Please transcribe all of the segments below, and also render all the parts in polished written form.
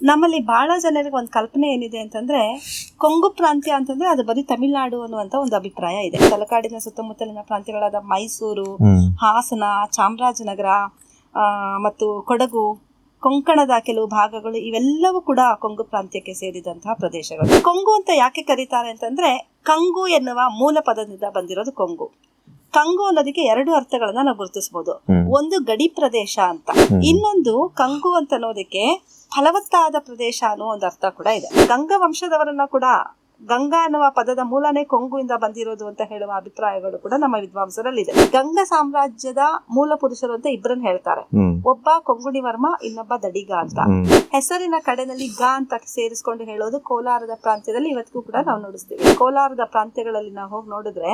ನಮ್ಮಲ್ಲಿ ಬಹಳ ಜನರಿಗೆ ಒಂದು ಕಲ್ಪನೆ ಏನಿದೆ ಅಂತಂದ್ರೆ ಕೊಂಗು ಪ್ರಾಂತ್ಯ ಅಂತಂದ್ರೆ ಅದು ಬರೀ ತಮಿಳುನಾಡು ಅನ್ನುವಂತ ಒಂದು ಅಭಿಪ್ರಾಯ ಇದೆ. ತಲಕಾಡಿನ ಸುತ್ತಮುತ್ತಲಿನ ಪ್ರಾಂತ್ಯಗಳಾದ ಮೈಸೂರು, ಹಾಸನ, ಚಾಮರಾಜನಗರ ಮತ್ತು ಕೊಡಗು, ಕೊಂಕಣದ ಕೆಲವು ಭಾಗಗಳು ಇವೆಲ್ಲವೂ ಕೂಡ ಕೊಂಗು ಪ್ರಾಂತ್ಯಕ್ಕೆ ಸೇರಿದಂತಹ ಪ್ರದೇಶಗಳು. ಕೊಂಗು ಅಂತ ಯಾಕೆ ಕರೀತಾರೆ ಅಂತಂದ್ರೆ ಕಂಗು ಎನ್ನುವ ಮೂಲ ಪದದಿಂದ ಬಂದಿರೋದು ಕೊಂಗು. ಕಂಗು ಅನ್ನೋದಕ್ಕೆ ಎರಡು ಅರ್ಥಗಳನ್ನ ನಾವು ಗುರುತಿಸಬಹುದು. ಒಂದು ಗಡಿ ಪ್ರದೇಶ ಅಂತ, ಇನ್ನೊಂದು ಕಂಗು ಅಂತ ಅನ್ನೋದಕ್ಕೆ ಫಲವತ್ತಾದ ಪ್ರದೇಶ ಅನ್ನೋ ಒಂದು ಅರ್ಥ ಕೂಡ ಇದೆ. ಗಂಗಾ ವಂಶದವರನ್ನ ಕೂಡ ಗಂಗಾ ಅನ್ನುವ ಪದದ ಮೂಲನೇ ಕೊಂಗುವಿಂದ ಬಂದಿರೋದು ಅಂತ ಹೇಳುವ ಅಭಿಪ್ರಾಯಗಳು ಕೂಡ ನಮ್ಮ ವಿದ್ವಾಂಸರಲ್ಲಿದೆ. ಗಂಗಾ ಸಾಮ್ರಾಜ್ಯದ ಮೂಲ ಪುರುಷರು ಅಂತ ಇಬ್ಬರನ್ನ ಹೇಳ್ತಾರೆ. ಒಬ್ಬ ಕೊಂಗುಣಿ ವರ್ಮ, ಇನ್ನೊಬ್ಬ ದಡಿಗ ಅಂತ. ಹೆಸರಿನ ಕಡೆನಲ್ಲಿ ಗ ಅಂತ ಸೇರಿಸ್ಕೊಂಡು ಹೇಳೋದು ಕೋಲಾರದ ಪ್ರಾಂತ್ಯದಲ್ಲಿ ಇವತ್ತಿಗೂ ಕೂಡ ನಾವು ನೋಡಿಸ್ತೀವಿ. ಕೋಲಾರದ ಪ್ರಾಂತ್ಯಗಳಲ್ಲಿ ನಾವು ಹೋಗಿ ನೋಡಿದ್ರೆ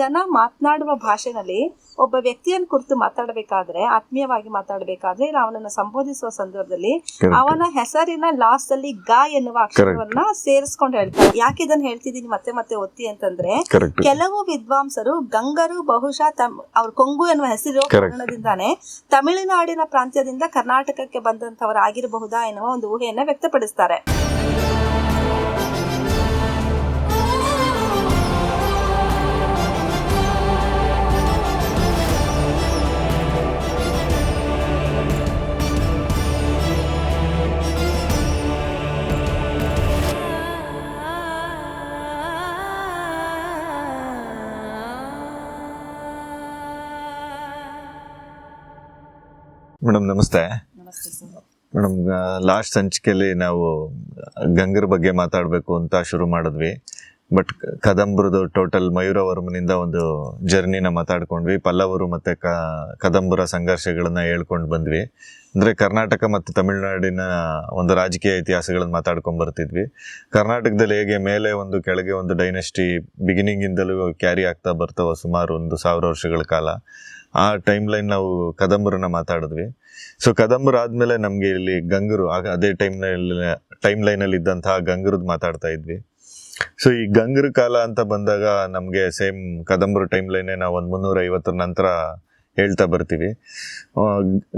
ಜನ ಮಾತನಾಡುವ ಭಾಷೆನಲ್ಲಿ ಒಬ್ಬ ವ್ಯಕ್ತಿಯನ್ನು ಕುರಿತು ಮಾತಾಡಬೇಕಾದ್ರೆ, ಆತ್ಮೀಯವಾಗಿ ಮಾತಾಡಬೇಕಾದ್ರೆ, ಅವನನ್ನ ಸಂಬೋಧಿಸುವ ಸಂದರ್ಭದಲ್ಲಿ ಅವನ ಹೆಸರಿನ ಲಾಸ್ಟ್ ಅಲ್ಲಿ ಗ ಎನ್ನುವ ಅಕ್ಷರವನ್ನ ಸೇರಿಸ್ಕೊಂಡು ಹೇಳ್ತಾರೆ. ಯಾಕೆ ಇದನ್ನ ಹೇಳ್ತಿದ್ದೀನಿ ಮತ್ತೆ ಮತ್ತೆ ಒತ್ತಿ ಅಂತಂದ್ರೆ, ಕೆಲವು ವಿದ್ವಾಂಸರು ಗಂಗರು ಬಹುಶಃ ಅವ್ರ ಕೊಂಗು ಎನ್ನುವ ಹೆಸರು ಕಾರಣದಿಂದಾನೆ ತಮಿಳುನಾಡಿನ ಪ್ರಾಂತ್ಯದಿಂದ ಕರ್ನಾಟಕಕ್ಕೆ ಬಂದಂತವರಾಗಿರಬಹುದಾ ಎನ್ನುವ ಒಂದು ಊಹೆಯನ್ನ ವ್ಯಕ್ತಪಡಿಸ್ತಾರೆ. ಮೇಡಮ್ ನಮಸ್ತೆ. ಮೇಡಮ್, ಲಾಸ್ಟ್ ಸಂಚಿಕೆಯಲ್ಲಿ ನಾವು ಗಂಗರ ಬಗ್ಗೆ ಮಾತಾಡಬೇಕು ಅಂತ ಶುರು ಮಾಡಿದ್ವಿ. ಬಟ್ ಕದಂಬರದು ಟೋಟಲ್ ಮಯೂರವರ್ಮನಿಂದ ಒಂದು ಜರ್ನಿನ ಮಾತಾಡ್ಕೊಂಡ್ವಿ. ಪಲ್ಲವರು ಮತ್ತು ಕದಂಬರ ಸಂಘರ್ಷಗಳನ್ನ ಹೇಳ್ಕೊಂಡು ಬಂದ್ವಿ. ಅಂದರೆ ಕರ್ನಾಟಕ ಮತ್ತು ತಮಿಳುನಾಡಿನ ಒಂದು ರಾಜಕೀಯ ಇತಿಹಾಸಗಳನ್ನ ಮಾತಾಡ್ಕೊಂಡು ಬರ್ತಿದ್ವಿ. ಕರ್ನಾಟಕದಲ್ಲಿ ಹೇಗೆ ಮೇಲೆ ಒಂದು ಕೆಳಗೆ ಒಂದು ಡೈನೆಸ್ಟಿ ಬಿಗಿನಿಂಗಿಂದಲೂ ಕ್ಯಾರಿ ಆಗ್ತಾ ಬರ್ತಾವ ಸುಮಾರು 1000 ವರ್ಷಗಳ ಕಾಲ. ಆ ಟೈಮ್ ಲೈನ್ ನಾವು ಕದಂಬರನ್ನ ಮಾತಾಡಿದ್ವಿ. ಸೊ ಕದಂಬರ ಆದಮೇಲೆ ನಮಗೆ ಇಲ್ಲಿ ಗಂಗರು, ಆಗ ಅದೇ ಟೈಮ್ ಲೈನಲ್ಲಿ ಇದ್ದಂತಹ ಗಂಗರದ್ದು ಮಾತಾಡ್ತಾ ಇದ್ವಿ. ಸೊ ಈ ಗಂಗರ ಕಾಲ ಅಂತ ಬಂದಾಗ ನಮಗೆ ಸೇಮ್ ಕದಂಬರ ಟೈಮ್ ಲೈನೇ ನಾವು ಒಂದು 350 ನಂತರ ಹೇಳ್ತಾ ಬರ್ತೀವಿ.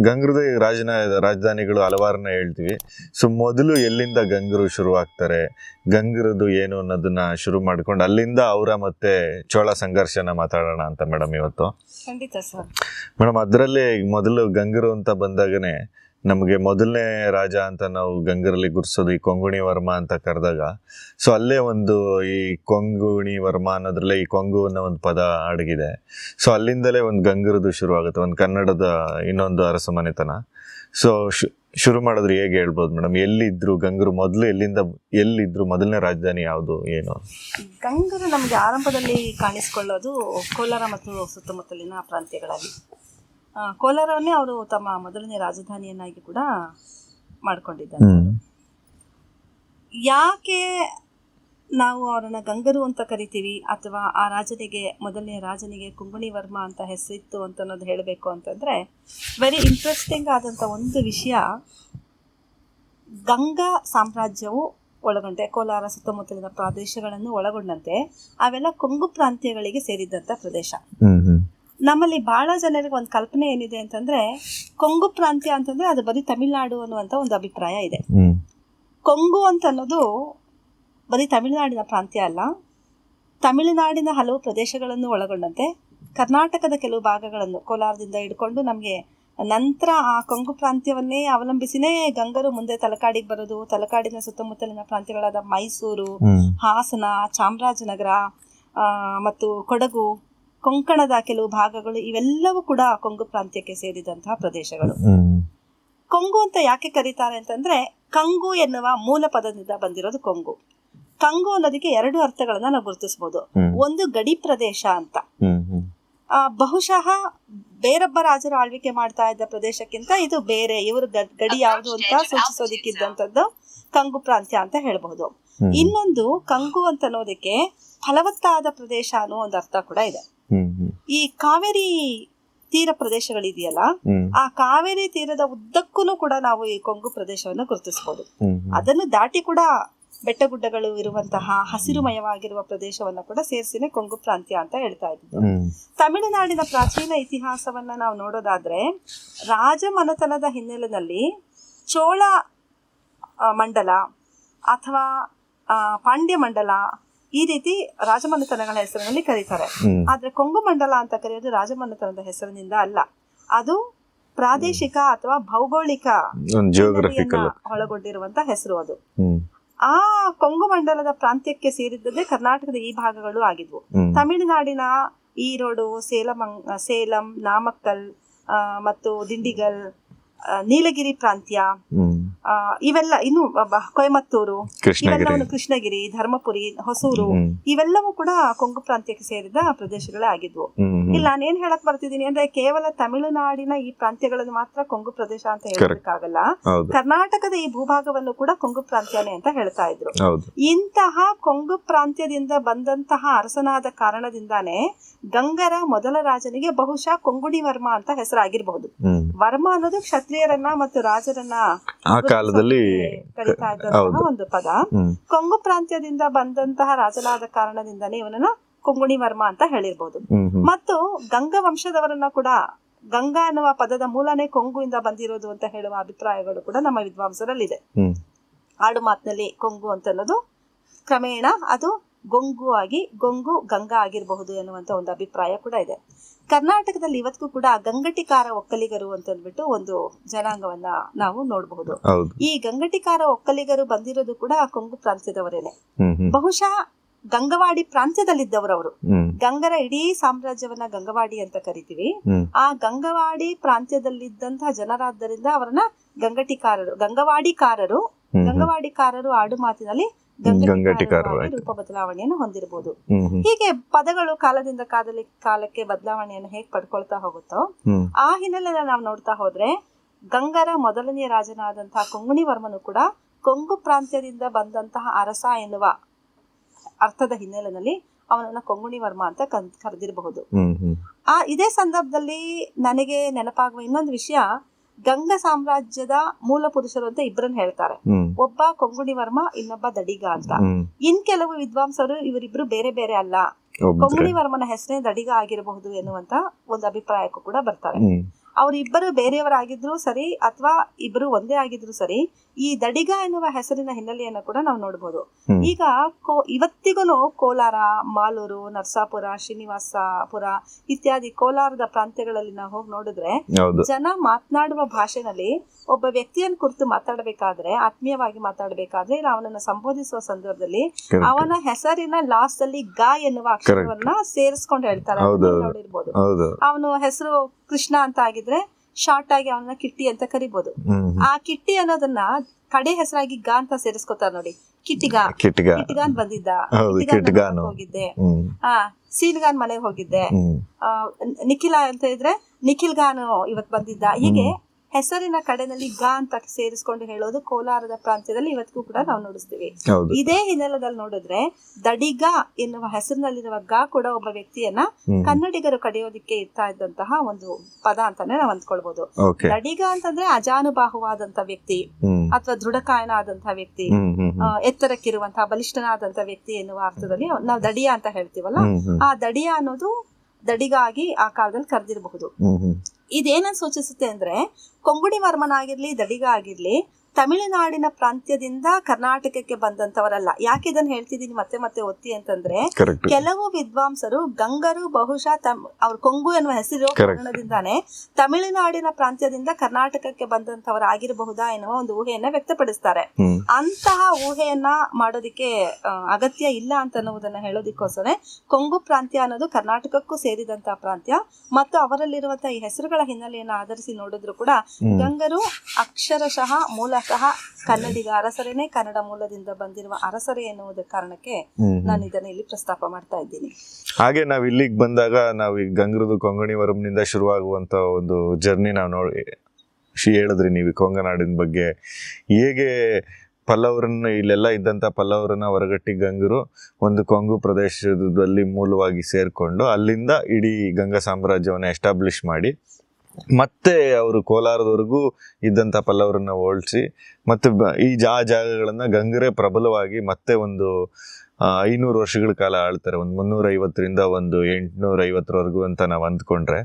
ಗಂಗರದ ರಾಜಧಾನಿಗಳು ಹಲವಾರನ್ನ ಹೇಳ್ತೀವಿ. ಸೊ ಮೊದಲು ಎಲ್ಲಿಂದ ಗಂಗರು ಶುರುವಾಗ್ತಾರೆ, ಗಂಗರದು ಏನು ಅನ್ನೋದನ್ನ ಶುರು ಮಾಡ್ಕೊಂಡು ಅಲ್ಲಿಂದ ಅವರ ಮತ್ತೆ ಚೋಳ ಸಂಘರ್ಷನ ಮಾತಾಡೋಣ ಅಂತ ಮೇಡಮ್ ಇವತ್ತು. ಖಂಡಿತ ಸರ್. ಮೇಡಮ್, ಅದರಲ್ಲಿ ಮೊದಲು ಗಂಗರು ಅಂತ ಬಂದಾಗನೇ ನಮಗೆ ಮೊದಲನೇ ರಾಜ ಅಂತ ನಾವು ಗಂಗರಲ್ಲಿ ಗುರ್ಸೋದು ಈ ಕೊಂಗುಣಿ ವರ್ಮ ಅಂತ ಕರೆದಾಗ, ಸೊ ಅಲ್ಲೇ ಒಂದು ಈ ಕೊಂಗುಣಿ ವರ್ಮ ಅನ್ನೋದ್ರಲ್ಲೇ ಈ ಕೊಂಗು ಅನ್ನೋ ಒಂದು ಪದ ಅಡಗಿದೆ. ಸೊ ಅಲ್ಲಿಂದಲೇ ಒಂದು ಗಂಗರದು ಶುರು ಆಗುತ್ತೆ, ಒಂದು ಕನ್ನಡದ ಇನ್ನೊಂದು ಅರಸಮನೆತನ. ಸೊ ಶುರು ಮಾಡಿದ್ರೆ ಹೇಗೆ ಹೇಳ್ಬೋದು ಮೇಡಮ್, ಎಲ್ಲಿದ್ರು ಗಂಗರು ಮೊದಲು, ಎಲ್ಲಿದ್ರು ಮೊದಲನೇ ರಾಜಧಾನಿ ಯಾವುದು, ಏನು? ಗಂಗರು ನಮಗೆ ಆರಂಭದಲ್ಲಿ ಕಾಣಿಸಿಕೊಳ್ಳೋದು ಕೋಲಾರ ಮತ್ತು ಸುತ್ತಮುತ್ತಲಿನ ಪ್ರಾಂತ್ಯಗಳಲ್ಲಿ. ಕೋಲಾರವನ್ನೇ ಅವರು ತಮ್ಮ ಮೊದಲನೇ ರಾಜಧಾನಿಯನ್ನಾಗಿ ಕೂಡ ಮಾಡಿಕೊಂಡಿದ್ದಾರೆ. ಯಾಕೆ ನಾವು ಅವರನ್ನ ಗಂಗರು ಅಂತ ಕರಿತೀವಿ, ಅಥವಾ ಆ ರಾಜನಿಗೆ, ಮೊದಲನೇ ರಾಜನಿಗೆ ಕೊಂಗುಣಿ ವರ್ಮ ಅಂತ ಹೆಸರಿತ್ತು ಅಂತ ಅನ್ನೋದು ಹೇಳಬೇಕು ಅಂತಂದ್ರೆ, ವೆರಿ ಇಂಟ್ರೆಸ್ಟಿಂಗ್ ಆದಂಥ ಒಂದು ವಿಷಯ, ಗಂಗಾ ಸಾಮ್ರಾಜ್ಯವು ಒಳಗೊಂಡೆ ಕೋಲಾರ ಸುತ್ತಮುತ್ತಲಿನ ಪ್ರದೇಶಗಳನ್ನು ಒಳಗೊಂಡಂತೆ ಅವೆಲ್ಲ ಕೊಂಗು ಪ್ರಾಂತ್ಯಗಳಿಗೆ ಸೇರಿದಂಥ ಪ್ರದೇಶ. ನಮ್ಮಲ್ಲಿ ಬಹಳ ಜನರಿಗೆ ಒಂದು ಕಲ್ಪನೆ ಏನಿದೆ ಅಂತಂದ್ರೆ ಕೊಂಗು ಪ್ರಾಂತ್ಯ ಅಂತಂದ್ರೆ ಅದು ಬರೀ ತಮಿಳುನಾಡು ಅನ್ನುವಂತ ಒಂದು ಅಭಿಪ್ರಾಯ ಇದೆ. ಕೊಂಗು ಅಂತ ಅನ್ನೋದು ಬರೀ ತಮಿಳುನಾಡಿನ ಪ್ರಾಂತ್ಯ ಅಲ್ಲ, ತಮಿಳುನಾಡಿನ ಹಲವು ಪ್ರದೇಶಗಳನ್ನು ಒಳಗೊಂಡಂತೆ ಕರ್ನಾಟಕದ ಕೆಲವು ಭಾಗಗಳನ್ನು, ಕೋಲಾರದಿಂದ ಹಿಡ್ಕೊಂಡು ನಮಗೆ ನಂತರ ಆ ಕೊಂಗು ಪ್ರಾಂತ್ಯವನ್ನೇ ಅವಲಂಬಿಸಿನೇ ಗಂಗರು ಮುಂದೆ ತಲಕಾಡಿಗೆ ಬರೋದು. ತಲಕಾಡಿನ ಸುತ್ತಮುತ್ತಲಿನ ಪ್ರಾಂತ್ಯಗಳಾದ ಮೈಸೂರು, ಹಾಸನ, ಚಾಮರಾಜನಗರ ಮತ್ತು ಕೊಡಗು, ಕೊಂಕಣದ ಕೆಲವು ಭಾಗಗಳು ಇವೆಲ್ಲವೂ ಕೂಡ ಕೊಂಗು ಪ್ರಾಂತ್ಯಕ್ಕೆ ಸೇರಿದಂತಹ ಪ್ರದೇಶಗಳು. ಕೊಂಗು ಅಂತ ಯಾಕೆ ಕರೀತಾರೆ ಅಂತಂದ್ರೆ ಕಂಗು ಎನ್ನುವ ಮೂಲ ಪದದಿಂದ ಬಂದಿರೋದು ಕೊಂಗು. ಕಂಗು ಅನ್ನೋದಕ್ಕೆ ಎರಡು ಅರ್ಥಗಳನ್ನ ನಾವು ಗುರುತಿಸಬಹುದು. ಒಂದು ಗಡಿ ಪ್ರದೇಶ ಅಂತ, ಬಹುಶಃ ಬೇರೊಬ್ಬ ರಾಜರು ಆಳ್ವಿಕೆ ಮಾಡ್ತಾ ಇದ್ದ ಪ್ರದೇಶಕ್ಕಿಂತ ಇದು ಬೇರೆ, ಇವರು ಗಡಿ ಯಾವುದು ಅಂತ ಸೂಚಿಸೋದಿಕ್ಕಿದ್ದಂಥದ್ದು ಕಂಗು ಪ್ರಾಂತ್ಯ ಅಂತ ಹೇಳಬಹುದು. ಇನ್ನೊಂದು ಕಂಗು ಅಂತ ಅನ್ನೋದಕ್ಕೆ ಫಲವತ್ತಾದ ಪ್ರದೇಶ ಅನ್ನೋ ಒಂದು ಅರ್ಥ ಕೂಡ ಇದೆ. ಈ ಕಾವೇರಿ ತೀರ ಪ್ರದೇಶಗಳಿದೆಯಲ್ಲ, ಆ ಕಾವೇರಿ ತೀರದ ಉದ್ದಕ್ಕೂ ಕೂಡ ನಾವು ಈ ಕೊಂಗು ಪ್ರದೇಶವನ್ನು ಗುರುತಿಸಬಹುದು. ಅದನ್ನು ದಾಟಿ ಕೂಡ ಬೆಟ್ಟ ಗುಡ್ಡಗಳು ಇರುವಂತಹ ಹಸಿರುಮಯವಾಗಿರುವ ಪ್ರದೇಶವನ್ನ ಕೂಡ ಸೇರಿಸಿನೇ ಕೊಂಗು ಪ್ರಾಂತ್ಯ ಅಂತ ಹೇಳ್ತಾ ಇದ್ದು. ತಮಿಳುನಾಡಿನ ಪ್ರಾಚೀನ ಇತಿಹಾಸವನ್ನ ನಾವು ನೋಡೋದಾದ್ರೆ, ರಾಜಮನೆತನದ ಹಿನ್ನೆಲೆಯಲ್ಲಿ ಚೋಳ ಮಂಡಲ ಅಥವಾ ಪಾಂಡ್ಯ ಮಂಡಲ ಈ ರೀತಿ ರಾಜಮನೆತನಗಳ ಹೆಸರಿನಲ್ಲಿ ಕರೀತಾರೆ. ಆದ್ರೆ ಕೊಂಗು ಮಂಡಲ ಅಂತ ಕರೆಯೋದು ರಾಜಮನೆತನದ ಹೆಸರಿನಿಂದ ಅಲ್ಲ, ಅದು ಪ್ರಾದೇಶಿಕ ಅಥವಾ ಭೌಗೋಳಿಕ ಒಳಗೊಂಡಿರುವಂತ ಹೆಸರು. ಅದು ಆ ಕೊಂಗು ಮಂಡಲದ ಪ್ರಾಂತ್ಯಕ್ಕೆ ಸೇರಿದ್ದದೇ ಕರ್ನಾಟಕದ ಈ ಭಾಗಗಳು ಆಗಿದ್ವು. ತಮಿಳುನಾಡಿನ ಈರೋಡು, ಸೇಲಂ, ನಾಮಕ್ಕಲ್ ಮತ್ತು ದಿಂಡಿಗಲ್, ನೀಲಗಿರಿ ಪ್ರಾಂತ್ಯ, ಇವೆಲ್ಲ ಇನ್ನು ಕೊಯಮತ್ತೂರು, ಇವೆಲ್ಲವನ್ನು ಕೃಷ್ಣಗಿರಿ, ಧರ್ಮಪುರಿ, ಹೊಸೂರು, ಇವೆಲ್ಲವೂ ಕೂಡ ಕೊಂಗು ಪ್ರಾಂತ್ಯಕ್ಕೆ ಸೇರಿದ ಪ್ರದೇಶಗಳೇ ಆಗಿದ್ವು. ಇಲ್ಲಿ ನಾನೇನ್ ಹೇಳಕ್ ಬರ್ತಿದ್ದೀನಿ ಅಂದ್ರೆ ಕೇವಲ ತಮಿಳುನಾಡಿನ ಈ ಪ್ರಾಂತ್ಯಗಳನ್ನು ಮಾತ್ರ ಕೊಂಗು ಪ್ರದೇಶ ಅಂತ ಹೇಳೋದಕ್ಕಾಗಲ್ಲ, ಕರ್ನಾಟಕದ ಈ ಭೂಭಾಗವನ್ನು ಕೂಡ ಕೊಂಗು ಪ್ರಾಂತ್ಯನೇ ಅಂತ ಹೇಳ್ತಾ ಇದ್ರು. ಇಂತಹ ಕೊಂಗು ಪ್ರಾಂತ್ಯದಿಂದ ಬಂದಂತಹ ಅರಸನಾದ ಕಾರಣದಿಂದಾನೇ ಗಂಗರ ಮೊದಲ ರಾಜನಿಗೆ ಬಹುಶಃ ಕೊಂಗುಣಿ ವರ್ಮ ಅಂತ ಹೆಸರಾಗಿರ್ಬಹುದು. ವರ್ಮ ಅನ್ನೋದು ಕ್ಷತ್ರಿಯರನ್ನ ಮತ್ತು ರಾಜರನ್ನ ಆ ಕಾಲದಲ್ಲಿ ಕರೀತಾ ಇದ್ದಂತಹ ಒಂದು ಪದ. ಕೊಂಗು ಪ್ರಾಂತ್ಯದಿಂದ ಬಂದಂತಹ ರಾಜನಾದ ಕಾರಣದಿಂದಾನೇ ಇವನನ್ನ ಕೊಂಗುಣಿ ವರ್ಮ ಅಂತ ಹೇಳಿರ್ಬೋದು. ಮತ್ತು ಗಂಗ ವಂಶದವರನ್ನ ಕೂಡ, ಗಂಗಾ ಅನ್ನುವ ಪದದ ಮೂಲನೇ ಕೊಂಗುವಿಂದ ಬಂದಿರೋದು ಅಂತ ಹೇಳುವ ಅಭಿಪ್ರಾಯಗಳು ಕೂಡ ನಮ್ಮ ವಿದ್ವಾಂಸರಲ್ಲಿದೆ. ಆಡು ಮಾತಿನಲ್ಲಿ ಕೊಂಗು ಅಂತ ಅನ್ನೋದು ಕ್ರಮೇಣ ಅದು ಗೊಂಗು ಆಗಿ ಗೊಂಗು ಗಂಗಾ ಆಗಿರಬಹುದು ಎನ್ನುವಂತ ಒಂದು ಅಭಿಪ್ರಾಯ ಕೂಡ ಇದೆ. ಕರ್ನಾಟಕದಲ್ಲಿ ಇವತ್ತಿಗೂ ಕೂಡ ಗಂಗಟಿಕಾರ ಒಕ್ಕಲಿಗರು ಅಂತಂದ್ಬಿಟ್ಟು ಒಂದು ಜನಾಂಗವನ್ನ ನಾವು ನೋಡಬಹುದು. ಈ ಗಂಗಟಿಕಾರ ಒಕ್ಕಲಿಗರು ಬಂದಿರೋದು ಕೂಡ ಕೊಂಗು ಪ್ರಾಂತ್ಯದವರೇನೆ. ಬಹುಶಃ ಗಂಗವಾಡಿ ಪ್ರಾಂತ್ಯದಲ್ಲಿದ್ದವರು. ಗಂಗರ ಇಡೀ ಸಾಮ್ರಾಜ್ಯವನ್ನ ಗಂಗವಾಡಿ ಅಂತ ಕರಿತೀವಿ. ಆ ಗಂಗವಾಡಿ ಪ್ರಾಂತ್ಯದಲ್ಲಿದ್ದಂತಹ ಜನರಾದ್ದರಿಂದ ಅವರನ್ನ ಗಂಗವಾಡಿಕಾರರು ಆಡು ಮಾತಿನಲ್ಲಿ ರೂಪ ಬದಲಾವಣೆಯನ್ನು ಹೊಂದಿರಬಹುದು. ಹೀಗೆ ಪದಗಳು ಕಾಲದಿಂದ ಕಾಲಕ್ಕೆ ಬದಲಾವಣೆಯನ್ನು ಹೇಗೆ ಪಡ್ಕೊಳ್ತಾ ಹೋಗುತ್ತೋ ಆ ಹಿನ್ನೆಲೆನ ನಾವು ನೋಡ್ತಾ ಹೋದ್ರೆ ಗಂಗರ ಮೊದಲನೆಯ ರಾಜನಾದಂತಹ ಕೊಂಗುಣಿ ವರ್ಮನು ಕೂಡ ಕೊಂಗು ಪ್ರಾಂತ್ಯದಿಂದ ಬಂದಂತಹ ಅರಸ ಎನ್ನುವ ಅರ್ಥದ ಹಿನ್ನೆಲೆಯಲ್ಲಿ ಅವನನ್ನ ಕೊಂಗುಣಿ ವರ್ಮ ಅಂತ ಕರೆದಿರಬಹುದು. ಇದೇ ಸಂದರ್ಭದಲ್ಲಿ ನನಗೆ ನೆನಪಾಗುವ ಇನ್ನೊಂದು ವಿಷಯ, ಗಂಗ ಸಾಮ್ರಾಜ್ಯದ ಮೂಲ ಪುರುಷರು ಅಂತ ಇಬ್ಬರನ್ನ ಹೇಳ್ತಾರೆ. ಒಬ್ಬ ಕೊಂಗುಣಿ ವರ್ಮ, ಇನ್ನೊಬ್ಬ ದಡಿಗ ಅಂತ. ಇನ್ ಕೆಲವು ವಿದ್ವಾಂಸರು ಇವರಿಬ್ರು ಬೇರೆ ಬೇರೆ ಅಲ್ಲ, ಕೊಂಗುಣಿ ವರ್ಮನ ಹೆಸರೇ ದಡಿಗ ಆಗಿರಬಹುದು ಎನ್ನುವಂತ ಒಂದು ಅಭಿಪ್ರಾಯಕ್ಕೂ ಕೂಡ ಬರ್ತಾರೆ. ಅವರಿಬ್ಬರು ಬೇರೆಯವರಾಗಿದ್ರು ಸರಿ ಅಥವಾ ಇಬ್ಬರು ಒಂದೇ ಆಗಿದ್ರು ಸರಿ, ಈ ದಡಿಗ ಎನ್ನುವ ಹೆಸರಿನ ಹಿನ್ನೆಲೆಯನ್ನ ಕೂಡ ನಾವು ನೋಡಬಹುದು. ಈಗ ಇವತ್ತಿಗೂ ಕೋಲಾರ, ಮಾಲೂರು, ನರಸಾಪುರ, ಶ್ರೀನಿವಾಸಪುರ ಇತ್ಯಾದಿ ಕೋಲಾರದ ಪ್ರಾಂತ್ಯಗಳಲ್ಲಿ ನಾವು ಹೋಗಿ ನೋಡಿದ್ರೆ ಜನ ಮಾತನಾಡುವ ಭಾಷೆನಲ್ಲಿ ಒಬ್ಬ ವ್ಯಕ್ತಿಯನ್ನು ಕುರಿತು ಮಾತಾಡಬೇಕಾದ್ರೆ, ಆತ್ಮೀಯವಾಗಿ ಮಾತಾಡಬೇಕಾದ್ರೆ, ಇಲ್ಲ ಅವನನ್ನ ಸಂಬೋಧಿಸುವ ಸಂದರ್ಭದಲ್ಲಿ ಅವನ ಹೆಸರಿನ ಲಾಸ್ಟ್ ಅಲ್ಲಿ ಗ ಎನ್ನುವ ಅಕ್ಷರವನ್ನ ಸೇರಿಸ್ಕೊಂಡು ಹೇಳ್ತಾರೆ. ನೋಡಿರ್ಬೋದು. ಅವನು ಹೆಸರು ಕೃಷ್ಣ ಅಂತ ಆಗಿದ್ರೆ ಶಾರ್ಟ್ ಆಗಿ ಅವನ ಕಿಟ್ಟಿ ಅಂತ ಕರಿಬಹುದು. ಆ ಕಿಟ್ಟಿ ಅನ್ನೋದನ್ನ ಕಡೆ ಹೆಸರಾಗಿ ಗ ಅಂತ ಸೇರಿಸ್ಕೊತಾರೆ ನೋಡಿ. ಕಿಟ್ಟಿಗಾನ್ ಬಂದಿದ್ದ, ಹೋಗಿದ್ದೆ, ಸೀಲ್ಗಾನ್ ಮನೆಗೆ ಹೋಗಿದ್ದೆ, ನಿಖಿಲ ಅಂತ ಇದ್ರೆ ನಿಖಿಲ್ಗಾನ್ ಇವತ್ ಬಂದಿದ್ದ. ಹೀಗೆ ಹೆಸರಿನ ಕಡೆನಲ್ಲಿ ಗ ಅಂತ ಸೇರಿಸ್ಕೊಂಡು ಹೇಳೋದು ಕೋಲಾರದ ಪ್ರಾಂತ್ಯದಲ್ಲಿ ಇವತ್ತಿಗೂ ಕೂಡ ನಾವು ನೋಡಿಸ್ತೀವಿ. ಇದೇ ಹಿನ್ನೆಲೆಯಲ್ಲಿ ನೋಡಿದ್ರೆ ದಡಿಗ ಎನ್ನುವ ಹೆಸರಿನಲ್ಲಿರುವ ಗ ಕೂಡ ಒಬ್ಬ ವ್ಯಕ್ತಿಯನ್ನ ಕನ್ನಡಿಗರು ಕಡೆಯೋದಿಕ್ಕೆ ಇರ್ತಾ ಇದ್ದಂತಹ ಒಂದು ಪದ ಅಂತಾನೆ ನಾವು ಅಂದ್ಕೊಳ್ಬಹುದು. ದಡಿಗ ಅಂತಂದ್ರೆ ಅಜಾನುಬಾಹುವಾದಂತ ವ್ಯಕ್ತಿ ಅಥವಾ ದೃಢಕಾಯನ ಆದಂತಹ ವ್ಯಕ್ತಿ, ಎತ್ತರಕ್ಕಿರುವಂತಹ ಬಲಿಷ್ಠನಾದಂತಹ ವ್ಯಕ್ತಿ ಎನ್ನುವ ಅರ್ಥದಲ್ಲಿ ನಾವು ದಡಿಯ ಅಂತ ಹೇಳ್ತೀವಲ್ಲ, ಆ ದಡಿಯ ಅನ್ನೋದು ದಡಿಗ ಆಗಿ ಆ ಕಾಲದಲ್ಲಿ ಕರೆದಿರಬಹುದು. ಇದೇನನ್ನು ಸೂಚಿಸುತ್ತೆ ಅಂದ್ರೆ ಕೊಂಗುಣಿ ವರ್ಮನಾಗಿರ್ಲಿ ದಡಿಗ ಆಗಿರ್ಲಿ ತಮಿಳುನಾಡಿನ ಪ್ರಾಂತ್ಯದಿಂದ ಕರ್ನಾಟಕಕ್ಕೆ ಬಂದಂತವರಲ್ಲ. ಯಾಕೆ ಇದನ್ನ ಹೇಳ್ತಿದ್ದೀನಿ ಮತ್ತೆ ಮತ್ತೆ ಒತ್ತಿ ಅಂತಂದ್ರೆ, ಕೆಲವು ವಿದ್ವಾಂಸರು ಗಂಗರು ಬಹುಶಃ ಅವ್ರ ಕೊಂಗು ಎನ್ನುವ ಹೆಸರು ಕಾರಣದಿಂದಾನೆ ತಮಿಳುನಾಡಿನ ಪ್ರಾಂತ್ಯದಿಂದ ಕರ್ನಾಟಕಕ್ಕೆ ಬಂದಂತವರಾಗಿರಬಹುದಾ ಎನ್ನುವ ಒಂದು ಊಹೆಯನ್ನ ವ್ಯಕ್ತಪಡಿಸ್ತಾರೆ. ಅಂತಹ ಊಹೆಯನ್ನ ಮಾಡೋದಿಕ್ಕೆ ಅಗತ್ಯ ಇಲ್ಲ ಅಂತ ಅನ್ನುವುದನ್ನ ಹೇಳೋದಿಕ್ಕೋಸ್ಕರ ಕೊಂಗು ಪ್ರಾಂತ್ಯ ಅನ್ನೋದು ಕರ್ನಾಟಕಕ್ಕೂ ಸೇರಿದಂತಹ ಪ್ರಾಂತ್ಯ ಮತ್ತು ಅವರಲ್ಲಿರುವಂತಹ ಈ ಹೆಸರುಗಳ ಹಿನ್ನೆಲೆಯನ್ನ ಆಧರಿಸಿ ನೋಡಿದ್ರು ಕೂಡ ಗಂಗರು ಅಕ್ಷರಶಃ ಮೂಲತಃ ಕನ್ನಡಿಗ ಅರಸರೇನೆ, ಕನ್ನಡ ಮೂಲದಿಂದ ಬಂದಿರುವ ಅರಸರೇ ಎನ್ನುವುದ ಕಾರಣಕ್ಕೆ ನಾನು ಇದನ್ನ ಇಲ್ಲಿ ಪ್ರಸ್ತಾಪ ಮಾಡ್ತಾ ಇದ್ದೀನಿ. ಹಾಗೆ ನಾವ್ ಇಲ್ಲಿಗೆ ಬಂದಾಗ ನಾವು ಈ ಗಂಗರದು ಕೊಂಗಣಿ ವರ್ಮನಿಂದ ಶುರುವಾಗುವಂತ ಒಂದು ಜರ್ನಿ ನಾವು ನೋಡಿ ಹೇಳಿದ್ರಿ ನೀವು ಕೊಂಗನಾಡಿನ ಬಗ್ಗೆ. ಹೇಗೆ ಪಲ್ಲವರನ್ನ ಇಲ್ಲೆಲ್ಲ ಇದ್ದಂಥ ಪಲ್ಲವರನ್ನ ಹೊರಗಟ್ಟಿ ಗಂಗರು ಒಂದು ಕೊಂಗು ಪ್ರದೇಶದಲ್ಲಿ ಮೂಲವಾಗಿ ಸೇರಿಕೊಂಡು ಅಲ್ಲಿಂದ ಇಡೀ ಗಂಗಾ ಸಾಮ್ರಾಜ್ಯವನ್ನು ಎಸ್ಟಾಬ್ಲಿಷ್ ಮಾಡಿ ಮತ್ತೆ ಅವರು ಕೋಲಾರದವರೆಗೂ ಇದ್ದಂಥ ಪಲ್ಲವರನ್ನ ಹೋಲಿಸಿ ಮತ್ತು ಈ ಜಾಗಗಳನ್ನು ಗಂಗರೇ ಪ್ರಬಲವಾಗಿ ಮತ್ತೆ ಒಂದು 500 ವರ್ಷಗಳ ಕಾಲ ಆಳ್ತಾರೆ. ಒಂದು 350ರಿಂದ ಒಂದು 850ವರೆಗೂ ಅಂತ ನಾವು ಅಂದ್ಕೊಂಡ್ರೆ